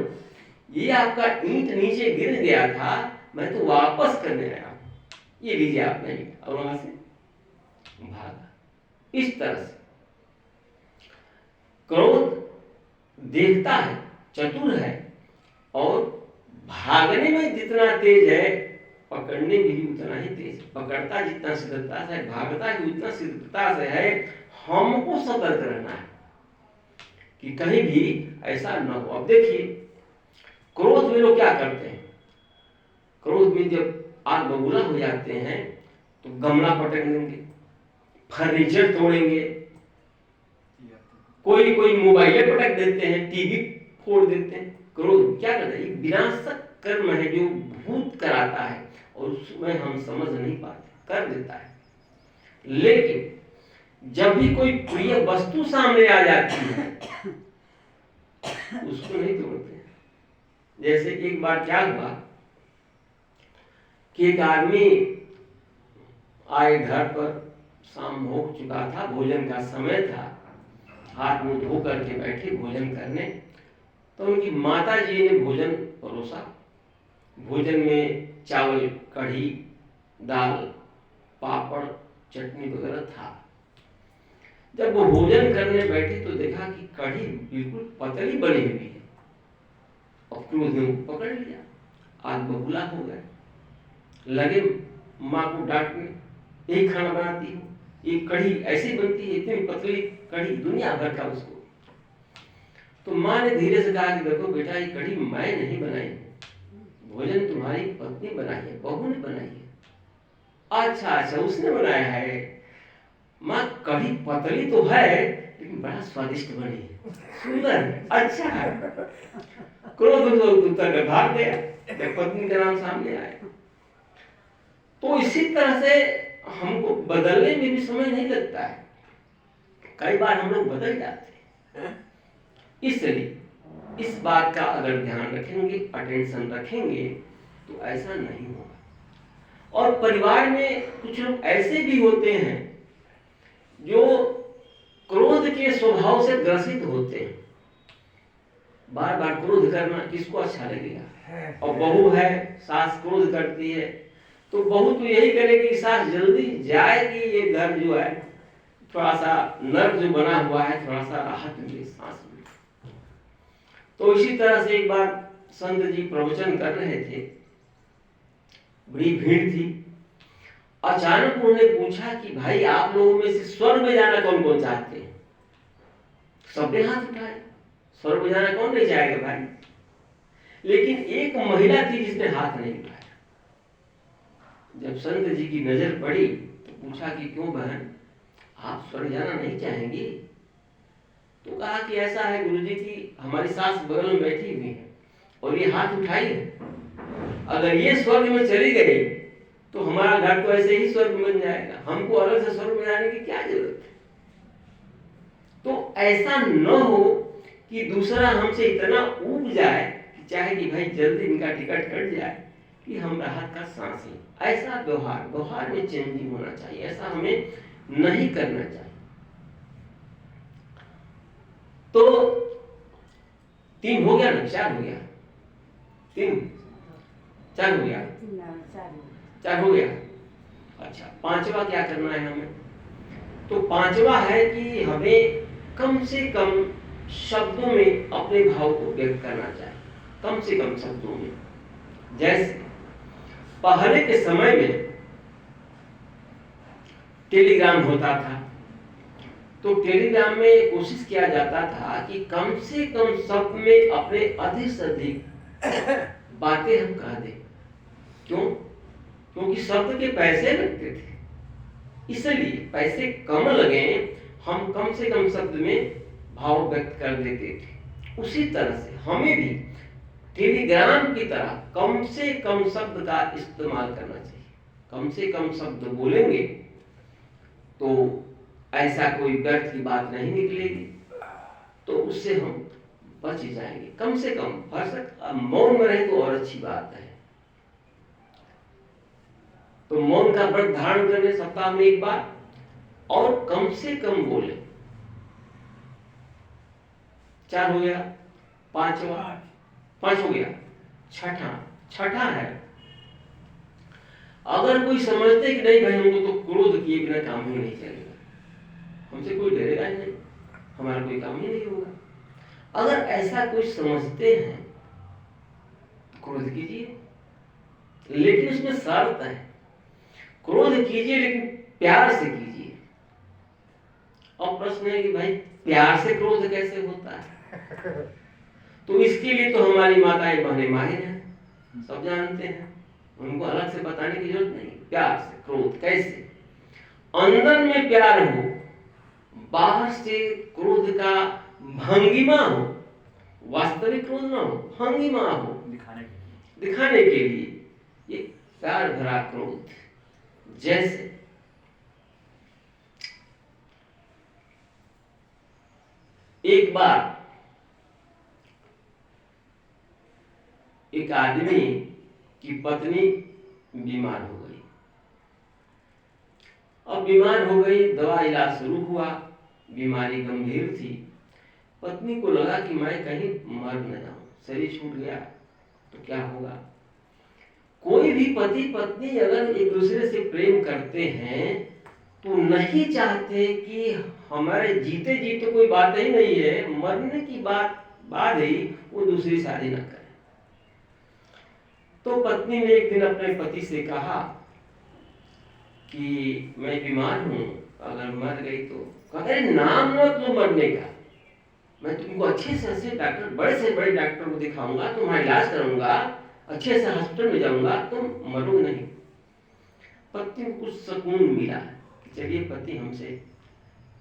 ये आपका ईंट नीचे गिर गया था, मैं तो वापस करने आया हूं, ये लीजिए आप नहीं। और वहां से भागा। इस तरह से क्रोध देखता है, चतुर है, और भागने में जितना तेज है, पकड़ने में भी उतना ही तेज। पकड़ता जितना शीघ्रता से, भागता भी उतना शीघ्रता से है। हमको सतर्क रहना है कि कहीं भी ऐसा न हो। अब देखिए, क्रोध में लोग क्या करते हैं? क्रोध में जब आग बबूला हो जाते हैं तो गमला पटक देंगे, फर्नीचर तोड़ेंगे, कोई मोबाइलें पटक देते हैं, टीवी फोड़ देते हैं। क्रोध क्या करता है? एक विनाशक कर्म है जो भूत कराता है, और उसमें हम समझ नहीं पाते, कर देता है। लेकिन जब भी कोई प्रिय वस्तु सामने आ जाती है, उसको नहीं तोड़ते। जैसे एक बार क्या हुआ कि एक आदमी आए घर पर, शाम हो चुका था, भोजन का समय था, हाथ मुंह धो करके बैठे भोजन करने, तो उनकी माता जी ने भोजन परोसा। भोजन में चावल, कढ़ी, दाल, पापड़, चटनी वगैरह था। जब वो भोजन करने बैठे तो देखा कि कढ़ी बिल्कुल पतली बनी हुई है, और क्रोध में पकड़ लिया, आग बबूला हो गए। लगे माँ को डांटने, यही खाना बनाती हो, ये कढ़ी ऐसी बनती है, इतनी पतली कढ़ी, दुनिया भर का उसको। तो माँ ने धीरे से कहा कि देखो बेटा, ये कढ़ी मैं नहीं बनाई, भोजन तुम्हारी पत्नी बनाई है, बहू ने बनाई है। अच्छा अच्छा, उसने बनाया है। माँ कढ़ी पतली तो है लेकिन बड़ा स्वादिष्ट बनी है, सुंदर है, अच्छा है। क्रोध उत्तर भाग गया जब पत्नी का नाम सामने आया। तो इसी तरह से हमको बदलने में भी समय नहीं लगता है, कई बार हम लोग बदल जाते हैं। इसलिए इस बात का अगर ध्यान रखेंगे, अटेंशन रखेंगे तो ऐसा नहीं होगा। और परिवार में कुछ लोग ऐसे भी होते हैं जो क्रोध के स्वभाव से ग्रसित होते हैं। बार बार क्रोध करना किसको अच्छा लगेगा? और बहू है, सास क्रोध करती है तो बहू तो यही करेगी कि सास जल्दी जाए कि ये घर जो है थोड़ा सा नर्व जो बना हुआ है थोड़ा सा राहत मिले, सांस मिले। तो इसी तरह से एक बार संत जी प्रवचन कर रहे थे, बड़ी भीड़ थी। अचानक उन्होंने पूछा कि भाई आप लोगों में से स्वर्ग में जाना कौन कौन चाहते हैं? सबने हाथ उठाए, स्वर्ग में जाना कौन नहीं चाहेगा भाई। लेकिन एक महिला थी जिसने हाथ नहीं उठाया। जब संत जी की नजर पड़ी तो पूछा कि क्यों बहन, आप स्वर्ग जाना नहीं चाहेंगी? तो कहा कि ऐसा है गुरुजी की हमारी सास बगल में बैठी हुई है और ये हाथ उठाई है, अगर ये स्वर्ग में चली गई तो हमारा घर तो ऐसे ही स्वर्ग बन जाएगा, हमको अलग से स्वर्ग में जाने की क्या जरूरत है। तो ऐसा न हो कि दूसरा हमसे इतना ऊब जाए कि चाहे कि भाई जल्दी इनका टिकट कट जाए कि हम राहत का सांस लें। ऐसा व्यवहार में चेंजिंग होना चाहिए, ऐसा हमें नहीं करना चाहिए। तो 3 हो गया ना, 4 हो गया, 3 4 हो गया, 4 हो गया। अच्छा, 5वां क्या करना है हमें? तो 5वां है कि हमें कम से कम शब्दों में अपने भाव को व्यक्त करना चाहिए, कम से कम शब्दों में। जैसे पहले के समय में टेलीग्राम होता था तो टेलीग्राम में कोशिश किया जाता था कि कम से कम शब्द में अपने अधिक से अधिक बातें हम कह दें। क्यों? क्योंकि शब्द के पैसे लगते थे, इसलिए पैसे कम लगे, हम कम से कम शब्द में भाव व्यक्त कर देते थे। उसी तरह से हमें भी टेलीग्राम की तरह कम से कम शब्द का इस्तेमाल करना चाहिए। कम से कम शब्द बोलेंगे तो ऐसा कोई व्यर्थ की बात नहीं निकलेगी, तो उससे हम बच जाएंगे। कम से कम भरसक मौन में रहे तो और अच्छी बात है। तो मौन का व्रत धारण करें सप्ताह में एक बार, और कम से कम बोले। 4 हो गया, 5 हो गया। छठा है, अगर कोई समझते कि नहीं भाई हमको तो क्रोध किए बिना काम ही नहीं चलेगा, हमसे कोई डरेगा ही नहीं, हमारा कोई काम ही नहीं होगा, अगर ऐसा कोई समझते हैं तो क्रोध कीजिए, लेकिन उसमें शर्त है। क्रोध कीजिए लेकिन प्यार से कीजिए। अब प्रश्न है कि भाई प्यार से क्रोध कैसे होता है? तो इसके लिए तो हमारी माताएं बहनें माहिर हैं, सब जानते हैं, उनको अलग से बताने की जरूरत नहीं। प्यार से क्रोध कैसे? अंदर में प्यार हो, बाहर से क्रोध का भंगिमा हो, वास्तविक क्रोध ना हो, भंगिमा हो, दिखाने के लिए ये प्यार भरा क्रोध। जैसे एक बार एक आदमी की पत्नी बीमार हो गई। अब बीमार हो गई, दवा इलाज शुरू हुआ, बीमारी गंभीर थी। पत्नी को लगा कि मैं कहीं मर न जाऊं, शरीर छूट गया तो क्या होगा। कोई भी पति पत्नी अगर एक दूसरे से प्रेम करते हैं तो नहीं चाहते कि हमारे जीते जी तो कोई बात ही नहीं है, मरने की बाद ही वो दूसरी शादी ना करे। तो पत्नी ने एक दिन अपने पति से कहा कि मैं बीमार हूं, अगर मर गई तो। कहते नाम मत लो मरने का, मैं तुमको अच्छे से अच्छे डॉक्टर, बड़े से बड़े डॉक्टर को दिखाऊंगा, तुम्हारा इलाज करूंगा, अच्छे से हॉस्पिटल में जाऊंगा, तुम मरो नहीं। पत्नी को कुछ सुकून मिला कि चलिए पति हमसे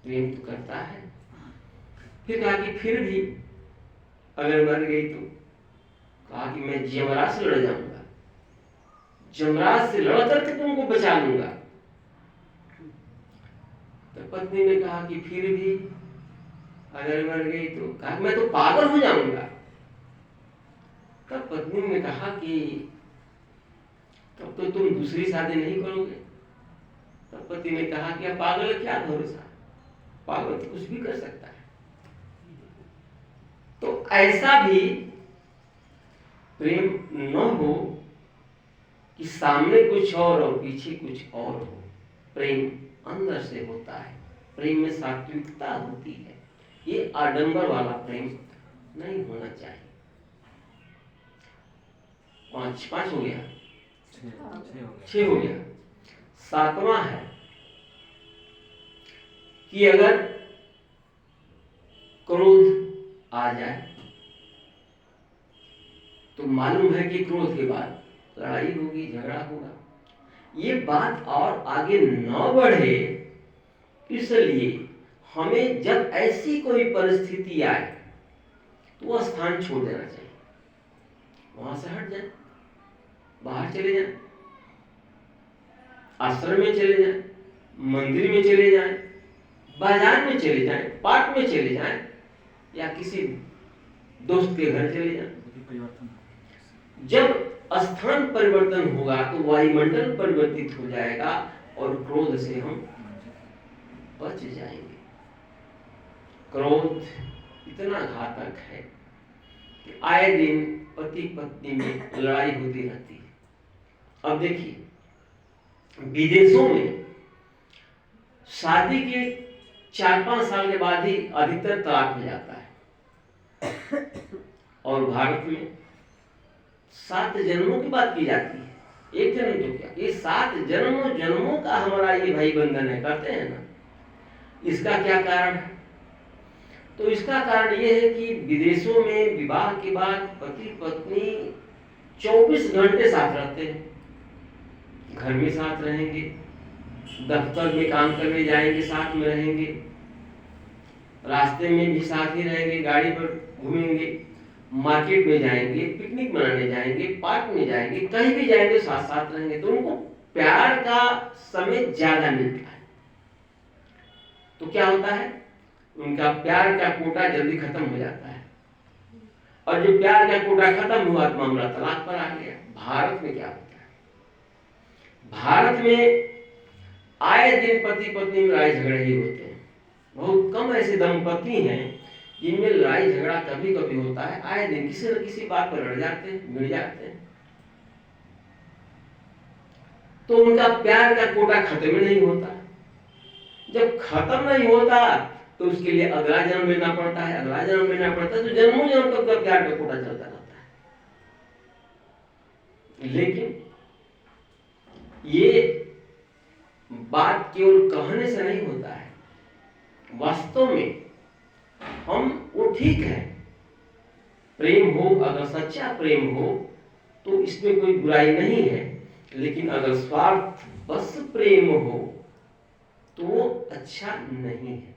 प्रेम तो करता है। फिर कहा कि फिर भी अगर मर गई तो, कहा कि मैं यमराज से लड़ जाऊंगा, यमराज से लड़ करके तुमको बचा लूंगा। तो पत्नी ने कहा कि फिर भी अगर मर गई तो, कहा मैं तो पागल हो जाऊंगा। तब पत्नी ने कहा कि तब तो तुम दूसरी शादी नहीं करोगे। तब पति ने कहा कि अब पागल है, क्या भरोसा, पागल तो कुछ भी कर सकता है। तो ऐसा भी प्रेम न हो कि सामने कुछ और पीछे कुछ और हो। प्रेम अंदर से होता है, प्रेम में सात्विकता होती है। ये आडंबर वाला प्रेम नहीं होना चाहिए। पांच हो गया, छह हो गया। सातवां है कि अगर क्रोध आ जाए तो मालूम है कि क्रोध के बाद लड़ाई होगी, झगड़ा होगा। ये बात और आगे न बढ़े, इसलिए हमें जब ऐसी कोई परिस्थिति आए तो वह स्थान छोड़ देना चाहिए, वहां से हट जाए, बाहर चले जाए, आश्रम में चले जाए, मंदिर में चले जाए, बाजार में चले जाए, पार्क में चले जाए, या किसी दोस्त के घर चले जाए। जब स्थान परिवर्तन होगा तो वायुमंडल परिवर्तित हो जाएगा और क्रोध से हम बच जाएंगे। क्रोध इतना घातक है कि आए दिन पति पत्नी में लड़ाई होती रहती है। अब देखिए, विदेशों में शादी के 4-5 साल के बाद ही अधिकतर तलाक हो जाता है, और भारत में 7 जन्मों की बात की जाती है। एक जन्म तो क्या, ये 7 जन्मों का हमारा ये भाई बंधन है, करते हैं ना। इसका क्या कारण है? तो इसका कारण ये है कि विदेशों में विवाह के बाद पति पत्नी 24 घंटे साथ रहते हैं, घर में साथ रहेंगे, दफ्तर में काम करने जाएंगे साथ में रहेंगे, रास्ते में भी साथ ही रहेंगे, गाड़ी पर घूमेंगे, मार्केट में जाएंगे, पिकनिक मनाने जाएंगे, पार्क में जाएंगे, कहीं भी जाएंगे साथ साथ रहेंगे। तो उनको प्यार का समय ज्यादा मिलता है। तो क्या होता है, उनका प्यार का कोटा जल्दी खत्म हो जाता है, और जो प्यार का कोटा खत्म हुआ तो मामला तलाक पर आ गया। भारत में क्या होता है, भारत में आए दिन पति पत्नी में लड़ाई झगड़े ही होते हैं। बहुत कम ऐसे दंपति हैं जिनमें लड़ाई झगड़ा कभी कभी होता है। आए दिन किसी न किसी बात पर लड़ जाते हैं, मिल जाते हैं। तो उनका प्यार का कोटा खत्म नहीं होता। जब खत्म नहीं होता तो उसके लिए अगला जन्म लेना पड़ता है, अगला जन्म लेना पड़ता है, तो जन्मों जन्म तक प्यार का कोटा चलता रहता है। लेकिन ये बात केवल कहने से नहीं होता है, वास्तव में हम वो ठीक है, प्रेम हो, अगर सच्चा प्रेम हो तो इसमें कोई बुराई नहीं है। लेकिन अगर स्वार्थ बस प्रेम हो तो वो अच्छा नहीं है।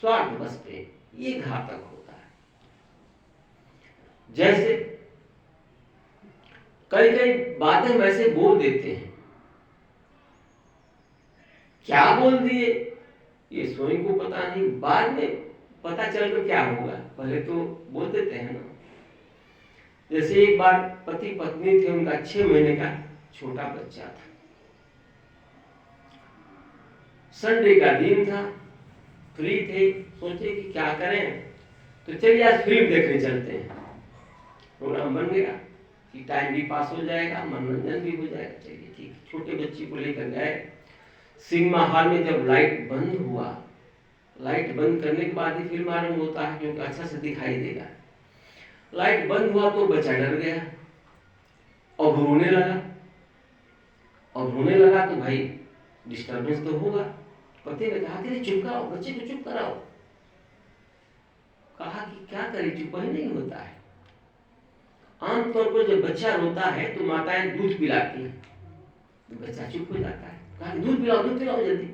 स्वार्थ बस प्रेम ये घातक होता है। जैसे कई कई बातें वैसे बोल देते हैं, क्या बोल दिए ये स्वयं को पता नहीं, बाद में पता चल कर क्या होगा, पहले तो बोल देते हैं ना। जैसे एक बार पति पत्नी थे, उनका 6 महीने का छोटा बच्चा था। संडे का दिन था, फ्री थे, सोचे कि क्या करें, तो चलिए आज फिल्म देखने चलते हैं। प्रोग्राम बन गया कि टाइम भी पास हो जाएगा, मनोरंजन भी हो जाएगा। चलिए ठीक, छोटे बच्चे को लेकर गए सिनेमा हॉल में। जब लाइट बंद हुआ, लाइट बंद करने के बाद ही फिल्म आरंभ होता है क्योंकि अच्छा से दिखाई देगा। लाइट बंद हुआ तो बच्चा डर गया और रोने लगा, और रोने लगा तो भाई डिस्टर्बेंस तो होगा। पति ने कहा कि चुप कराओ, बच्चे को चुप कराओ। कहा कि क्या करें, चुप ही नहीं होता है। आमतौर पर जब बच्चा रोता है तो माताएं दूध पिलाती हैं, तो बच्चा चुप हो जाता है। कहा दूध पिलाओ जल्दी,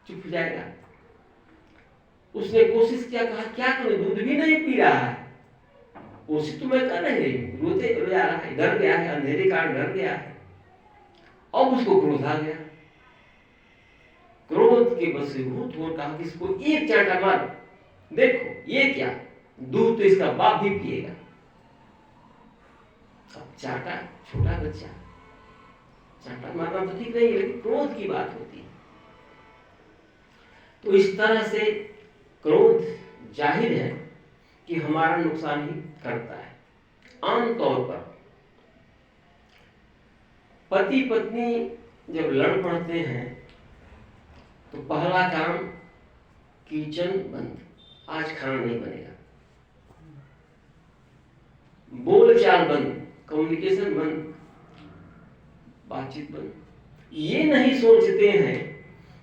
चुप हो जाएगा। उसने कोशिश किया, कहा क्या करूं, दूध भी नहीं पी रहा है। कोशिश तो मैं कर रही हूं, रोते रो जा रहा है, डर गया है, अंधेरे कारण डर गया है। अब उसको क्रोध आ गया, क्रोध के वशीभूत हो कहा कि इसको एक चांटा मार, देखो ये क्या, दूध तो इसका बाप भी पिएगा। अब चाटा, छोटा बच्चा, चाटा मारना तो ठीक नहीं है, लेकिन क्रोध की बात होती है। तो इस तरह से क्रोध जाहिर है कि हमारा नुकसान ही करता है। आमतौर पर पति पत्नी जब लड़ पड़ते हैं तो पहला काम किचन बंद, आज खाना नहीं बनेगा, बोलचाल बंद, कम्युनिकेशन बंद, बातचीत बंद। ये नहीं सोचते हैं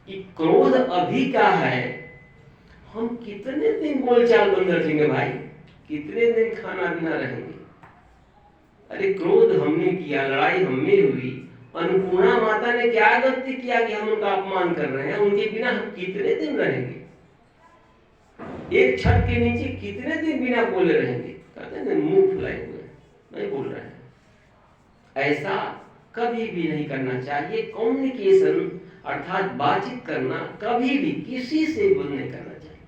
कि क्रोध अभी का है, हम कितने दिन बोलचाल बंद रखेंगे भाई, कितने दिन खाना बिना रहेंगे। अरे क्रोध हमने किया, लड़ाई हमने हुई, अन्नपूर्णा माता ने क्या गलती किया कि हम उनका अपमान कर रहे हैं, उनके बिना हम कितने दिन रहेंगे, एक छत के नीचे कितने दिन बिना बोले रहेंगे। कहते हैं मुंह फुलाए हुए नहीं बोल रहे हैं। ऐसा कभी भी नहीं करना चाहिए। कम्युनिकेशन अर्थात बातचीत करना कभी भी किसी से बंद नहीं करना चाहिए,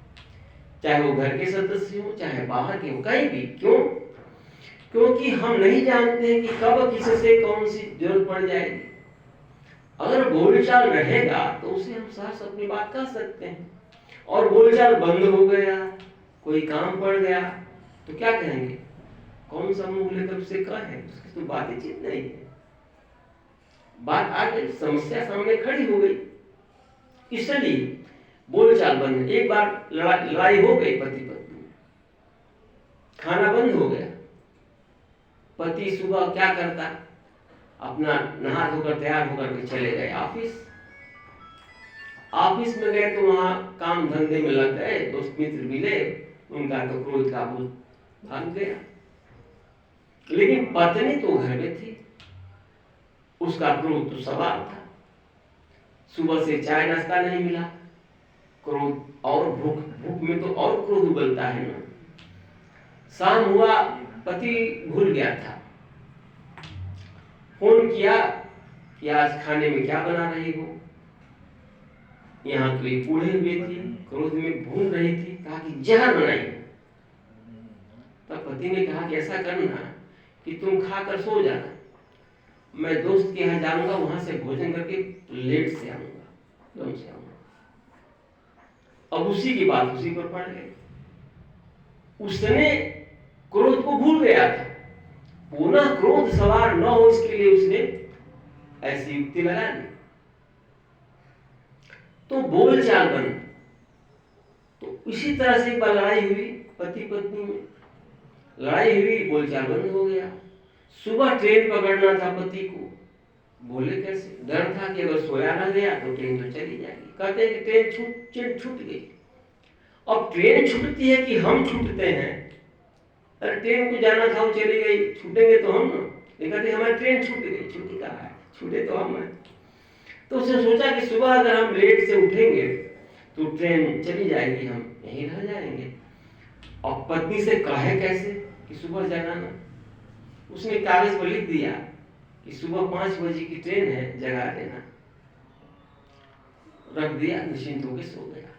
चाहे वो घर के सदस्य हो, चाहे बाहर के हो, कहीं भी। क्यों? क्योंकि हम नहीं जानते हैं कि कब किससे कौन सी जरूरत पड़ जाएगी। अगर बोलचाल रहेगा तो उसे हम साफ अपनी बात कह सकते हैं, और बोलचाल बंद हो गया, कोई काम पड़ गया तो क्या कहेंगे, कौन सा मुंह लेकर उसे कहें, उसकी तो बातचीत नहीं है। बात आ गई, समस्या सामने खड़ी हो गई, इसलिए बोलचाल बंद। एक बार लड़ाई हो गई पति पत्नी, खाना बंद हो गया। पति सुबह क्या करता, अपना नहा धोकर तैयार होकर के चले गए ऑफिस। ऑफिस में गए तो वहां काम धंधे में लग गए, दोस्त मित्र मिले, उनका तो क्रोध का भूत भाग गया। लेकिन पत्नी तो घर में थी, उसका क्रोध तो सवार था। सुबह से चाय नाश्ता नहीं मिला, क्रोध, और भूख में तो और क्रोध उबलता है ना। शाम हुआ, पति भूल गया था, फोन किया कि आज खाने में क्या बना रही हो। यहाँ तो एक बूढ़े हुए थी, क्रोध में भून रही थी, कहा कि जहर बनाई। तब पति ने कहा कि ऐसा करना कि तुम खाकर सो जाना, मैं दोस्त के यहाँ जाऊंगा, वहां से भोजन करके लेट से आऊंगा, दम से आऊंगा। अब उसी की बात उसी पर पड़ गई। उसने क्रोध को भूल गया था, पुनः क्रोध सवार न हो इसके लिए उसने ऐसी युक्ति लगा दी। तो बोलचाल बंद। तो इसी तरह से एक बार लड़ाई हुई पति पत्नी में, लड़ाई हुई, बोलचाल बंद हो गया। सुबह ट्रेन पकड़ना था पति को, बोले कैसे, डर था कि अगर सोया ना गया तो ट्रेन तो चली जाएगी। कहते हैं कि ट्रेन छूट गई। अब ट्रेन छूटती है कि हम छूटते हैं? अरे ट्रेन को जाना था, वो चली गई, छूटेंगे तो हम ना। कहते हमारी ट्रेन छूट गई, छूटी कहा है, छूटे तो हम हैं। तो उसने सोचा कि सुबह अगर हम लेट से उठेंगे तो ट्रेन चली जाएगी, हम यहीं रह जाएंगे। और पत्नी से कहे कैसे कि सुबह जाना ना। उसने कागज पर लिख दिया कि सुबह 5 बजे की ट्रेन है, जगा देना। रख दिया, निश्चिंत होकर सो गया।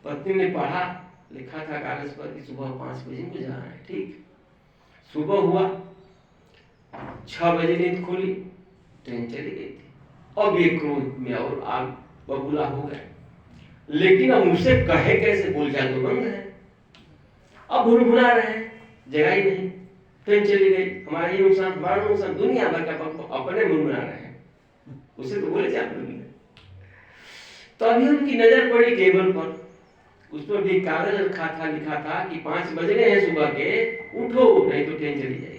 पत्नी ने पढ़ा, लिखा था कागज पर कि सुबह 5 बजे को जाना है। ठीक, सुबह हुआ, 6 बजे नींद खोली, ट्रेन चली गई थी। अब ये क्रोध में और आग बबूला हो गए। लेकिन अब मुझसे कहे कैसे, बोलचाल तो बंद है। अब भुनभुना रहे हैं, जगह ही नहीं, ट्रेन चली गई, हमारा ये नुकसान, हमारा नुकसान, दुनिया भर का अपने भुनभुना रहे हैं, उसे तो बोले चाहे बंद। तो अभी उनकी नजर पड़ी टेबल पर, उस पर भी कागज रखा था, लिखा था कि 5 बज गए हैं सुबह के, उठो नहीं तो ट्रेन चली जाएगी।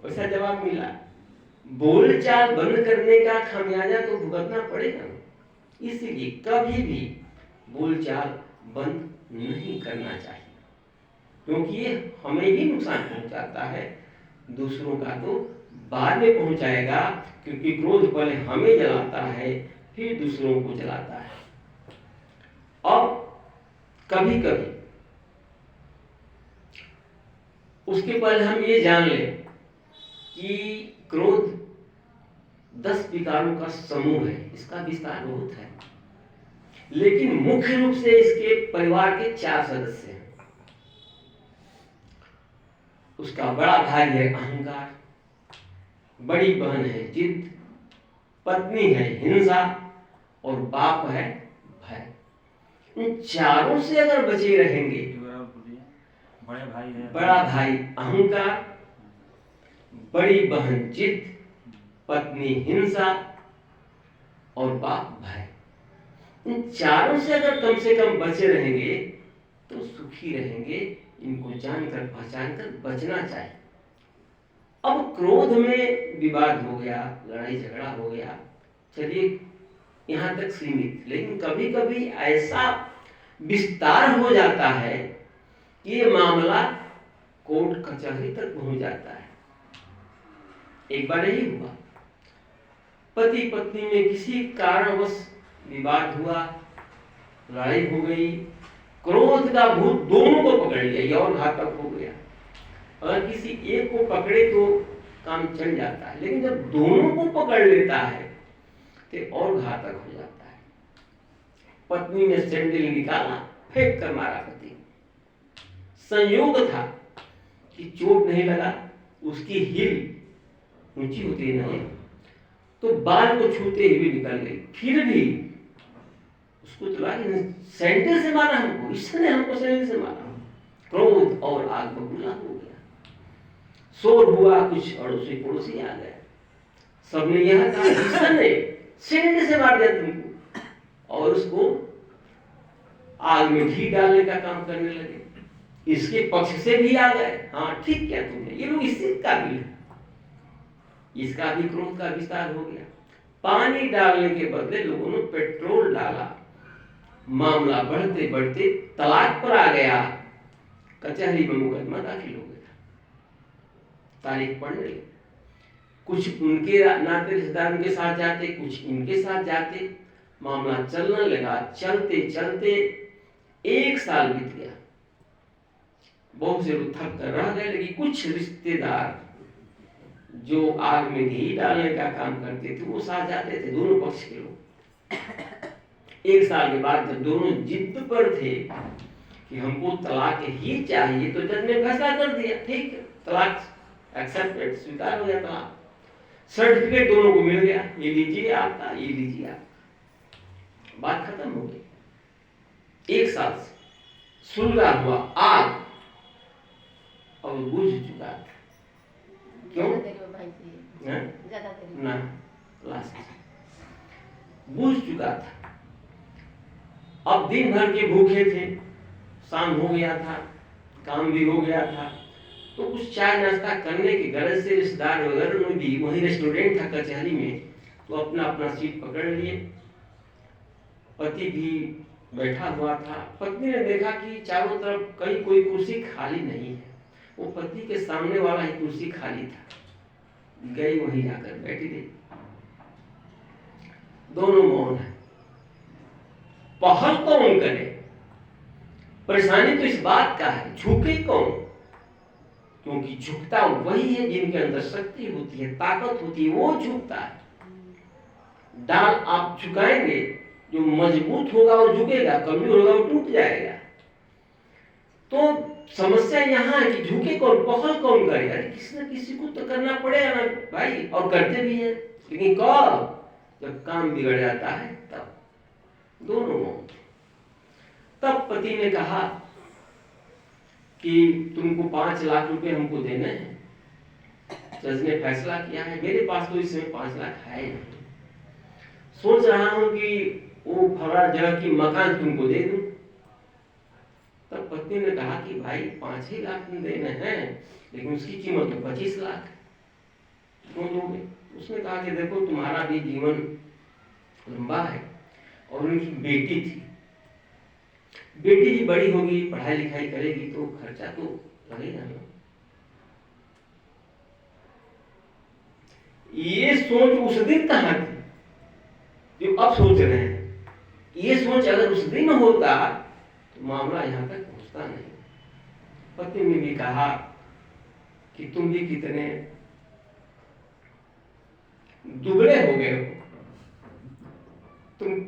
वैसा जवाब मिला। बोलचाल बंद करने का खामियाजा तो भुगतना पड़ेगा। इसलिए कभी भी बोलचाल बंद नहीं करना चाहिए। क्योंकि ये हमें ही नुकसान पहुंचाता है, दूसरों का तो बाद में पहुंचाएगा, क्योंकि क्रोध पहले हमें जलाता है फिर दूसरों को जलाता है। और कभी कभी उसके पहले हम ये जान लें कि क्रोध 10 विकारों का समूह है, इसका विस्तार बहुत है, लेकिन मुख्य रूप से इसके परिवार के 4 सदस्य हैं। उसका बड़ा भाई है अहंकार, बड़ी बहन है जिद, पत्नी है हिंसा और बाप है भय। इन चारों से अगर बचे रहेंगे, बड़ा भाई अहंकार, बड़ी बहन जिद, पत्नी हिंसा और बाप भय, इन चारों से अगर कम से कम बचे रहेंगे तो सुखी रहेंगे। इनको जानकर पहचान कर बचना चाहिए। अब क्रोध में विवाद हो गया, लड़ाई झगड़ा हो गया, चलिए यहां तक सीमित, लेकिन कभी कभी ऐसा विस्तार हो जाता है कि ये मामला कोर्ट कचहरी तक पहुंच जाता है। एक बार यही हुआ, पति पत्नी में किसी कारणवश विवाद हुआ, लड़ाई हो गई, क्रोध का भूत दोनों को पकड़ लिया, यौन घातक हो गया। अगर किसी एक को पकड़े तो काम चल जाता है, लेकिन जब दोनों को पकड़ लेता है तो और घातक हो जाता है। पत्नी ने सैंडल निकाला, फेंक कर मारा पति। संयोग था कि चोट नहीं लगा, उसकी हील ऊंची होती नहीं तो बाल को छूते हुए निकल गई, फिर भी उसको तो लगा सैंडल से मारा हमको, इसने हमको सैंडल से मारा। क्रोध और आग बबूला हो गया, शोर हुआ, कुछ अड़ोसी पड़ोसी आ गए, सबने यह कहा इसने सैंडल से मार दिया तुमको, और उसको आग में घी डालने का काम करने लगे। इसके पक्ष से भी आ गए, हाँ ठीक किया तुमने, ये लोग इससे काबिल है। इसका भी क्रोध का विस्तार हो गया। पानी डालने के बदले लोगों ने पेट्रोल डाला, मामला बढ़ते बढ़ते तलाक पर आ गया, कचहरी में मुकदमा दाखिल हो गया, तारीख पढ़ने लगे। कुछ उनके नाते रिश्तेदार उनके साथ जाते, कुछ इनके साथ जाते, मामला चलने लगा। चलते चलते 1 साल बीत गया। बहुत से लोग थक कर रह गए, लेकिन कुछ रिश्तेदार जो आग में घी डालने का काम करते थे वो साथ जाते थे, दोनों पक्ष के लोग। 1 साल के बाद जब दोनों जिद पर थे कि हमको तलाक ही चाहिए, तो जज ने फैसला कर दिया, ठीक है तलाक एक्सेप्टेड, स्वीकार हो गया तलाक। सर्टिफिकेट दोनों को मिल गया, ये लीजिए आपका, ये लीजिए आपका, बात खत्म हो गई। 1 साल से सुलगा हुआ आग और बुझ चुका था। क्यों ना लास्ट बुझ चुका था। अब दिन भर के भूखे थे, शाम हो गया था, काम भी हो गया था, तो कुछ चाय नाश्ता करने की गरज से रिश्तेदार वगैरह में भी, वही रेस्टोरेंट था कचहरी में, तो अपना अपना सीट पकड़ लिए। पति भी बैठा हुआ था। पत्नी ने देखा कि चारों तरफ कहीं कोई कुर्सी खाली नहीं है, वो पति के सामने वाला ही कुर्सी खाली था, गई वहीं जाकर बैठी रही। दोनों मौन है, पहल कौन करे? परेशानी तो इस बात का है, झुके कौन? क्योंकि झुकता वही है जिनके अंदर शक्ति होती है, ताकत होती है, वो झुकता है। डाल आप झुकाएंगे, जो मजबूत होगा वो झुकेगा, कमजोर होगा वो टूट जाएगा। तो समस्या यहाँ है कि झुके कौन, पहल कौन करे? अरे किसी न किसी को तो करना पड़ेगा ना भाई, और करते भी हैं, लेकिन कब? जब काम बिगड़ जाता है तब। दोनों मौन। तब पति ने कहा कि तुमको 5 लाख रुपए हमको देने हैं, जज ने फैसला किया है, मेरे पास तो इस समय 5 लाख है नहीं, सोच रहा हूं कि वो फला जगह की मकान तुमको दे दूं। तब पत्नी ने कहा कि भाई 5 ही लाख तुम देने हैं, लेकिन उसकी कीमत तो 25 लाख है, क्यों दोगे? उसने कहा कि देखो तुम्हारा भी जीवन लंबा है, और उनकी बेटी थी, बेटी जी बड़ी होगी, पढ़ाई लिखाई करेगी तो खर्चा तो लगेगा ना। ये सोच उस दिन कहाँ थी जो अब सोच रहे हैं। ये सोच अगर उस दिन होता तो मामला यहाँ तक पहुंचता नहीं। पत्नी ने भी कहा कि तुम भी कितने दुबले हो गए हो, तुम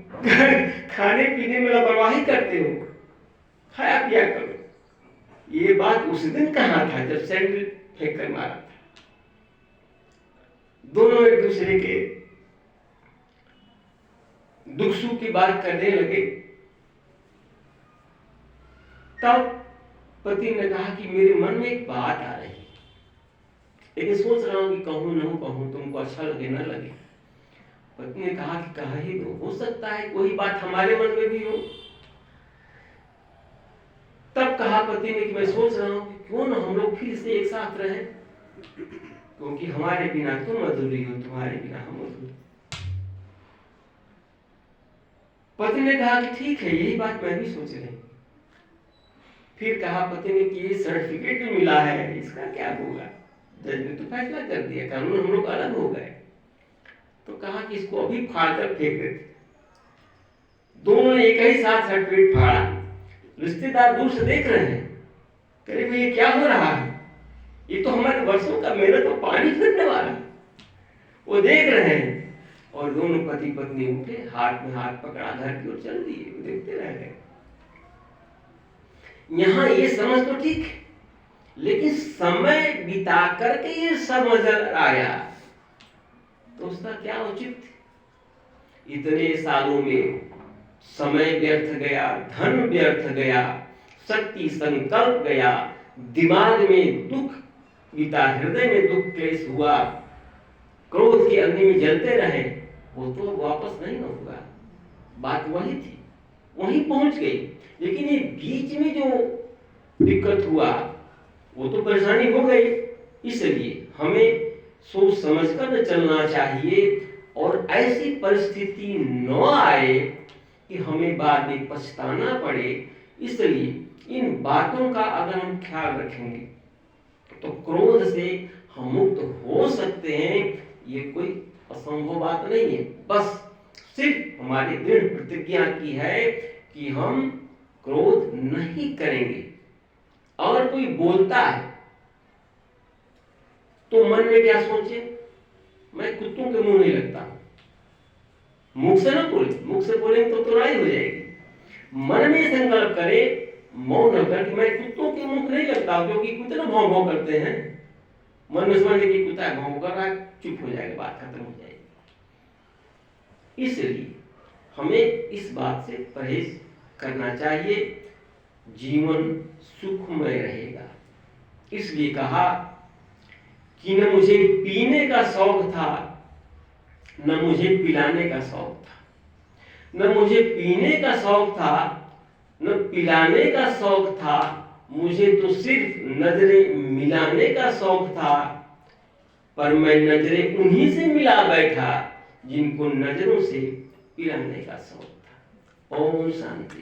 खाने पीने में लापरवाही करते हो, खाया पिया करो। ये बात उस दिन कहाँ था जब सैंडल फेंक कर मारा था। दोनों एक दूसरे के दुख सुख की बात करने लगे। तब पति ने कहा कि मेरे मन में एक बात आ रही है, लेकिन सोच रहा हूं कि कहूं न कहूं, तुमको अच्छा लगे न लगे। पत्नी ने कहा कि कह ही दो, हो सकता है कोई बात हमारे मन में भी हो। तब कहा पति ने कि मैं सोच रहा हूं कि क्यों न हम लोग फिर से एक साथ रहें, क्योंकि हमारे बिना तुम अधूरी हो, तुम्हारे बिना हम अधूरे। पति ने कहा कि ठीक है, यही बात मैं भी सोच रही। फिर कहा पति ने कि ये सर्टिफिकेट भी मिला है, इसका क्या होगा? जज ने तो फैसला कर दिया, कानून हम लोग अलग हो गए। तो कहा कि इसको अभी फाड़ कर फेंक देते। दोनों ने एक ही साथ सर्टिफिकेट फाड़ा। रिश्तेदार दूर से देख रहे हैं, कह रहे भाई ये क्या हो रहा है, ये तो हमारे वर्षों का मेहनत और पानी फिरने वाला है। वो देख रहे हैं और दोनों पति पत्नी उठे, हाथ में हाथ पकड़ा, घर की ओर चल दिए। वो देखते रह गए। यहाँ ये समझ तो ठीक है, लेकिन समय बिता करके ये समझ आया तो उसका क्या उचित? इतने सालों में समय व्यर्थ गया, धन व्यर्थ गया, शक्ति संकल्प गया, दिमाग में दुख बीता, हृदय में दुख क्लेश हुआ, क्रोध की अग्नि में जलते रहे, वो तो वापस नहीं ना हुआ। बात वही थी, वहीं पहुंच गई। लेकिन ये बीच में जो दिक्कत हुआ वो तो परेशानी हो गई। इसलिए हमें सोच समझकर चलना चाहिए और ऐसी परिस्थिति न आए कि हमें बाद में पछताना पड़े। इसलिए इन बातों का अगर हम ख्याल रखेंगे तो क्रोध से हम मुक्त हो सकते हैं। ये कोई असंभव बात नहीं है, बस सिर्फ हमारी दृढ़ प्रतिज्ञा की है कि हम क्रोध नहीं करेंगे। और कोई बोलता है तो मन में क्या सोचे, मैं कुत्तों के मुंह नहीं लगता। मुख से ना बोले, मुख से बोलेंगे तो तुराई हो जाएगी। मन में संकल्प करे, मौन होकर कि मैं कुत्तों के मुंह नहीं लगता, क्योंकि कुत्ते ना भौं भौं करते हैं। मन में समझ कि कुत्ता भौं कर रहा है, चुप हो जाएगा, बात खत्म हो जाएगी। इसलिए हमें इस बात से परहेज करना चाहिए, जीवन सुखमय रहेगा। इसलिए कहा कि न मुझे पीने का शौक था, न मुझे पिलाने का शौक था। न मुझे पीने का शौक था, न पिलाने का शौक था, मुझे तो सिर्फ नजरें मिलाने का शौक था। पर मैं नजरें उन्हीं से मिला बैठा जिनको नजरों से पिलाने का शौक था। ओम शांति।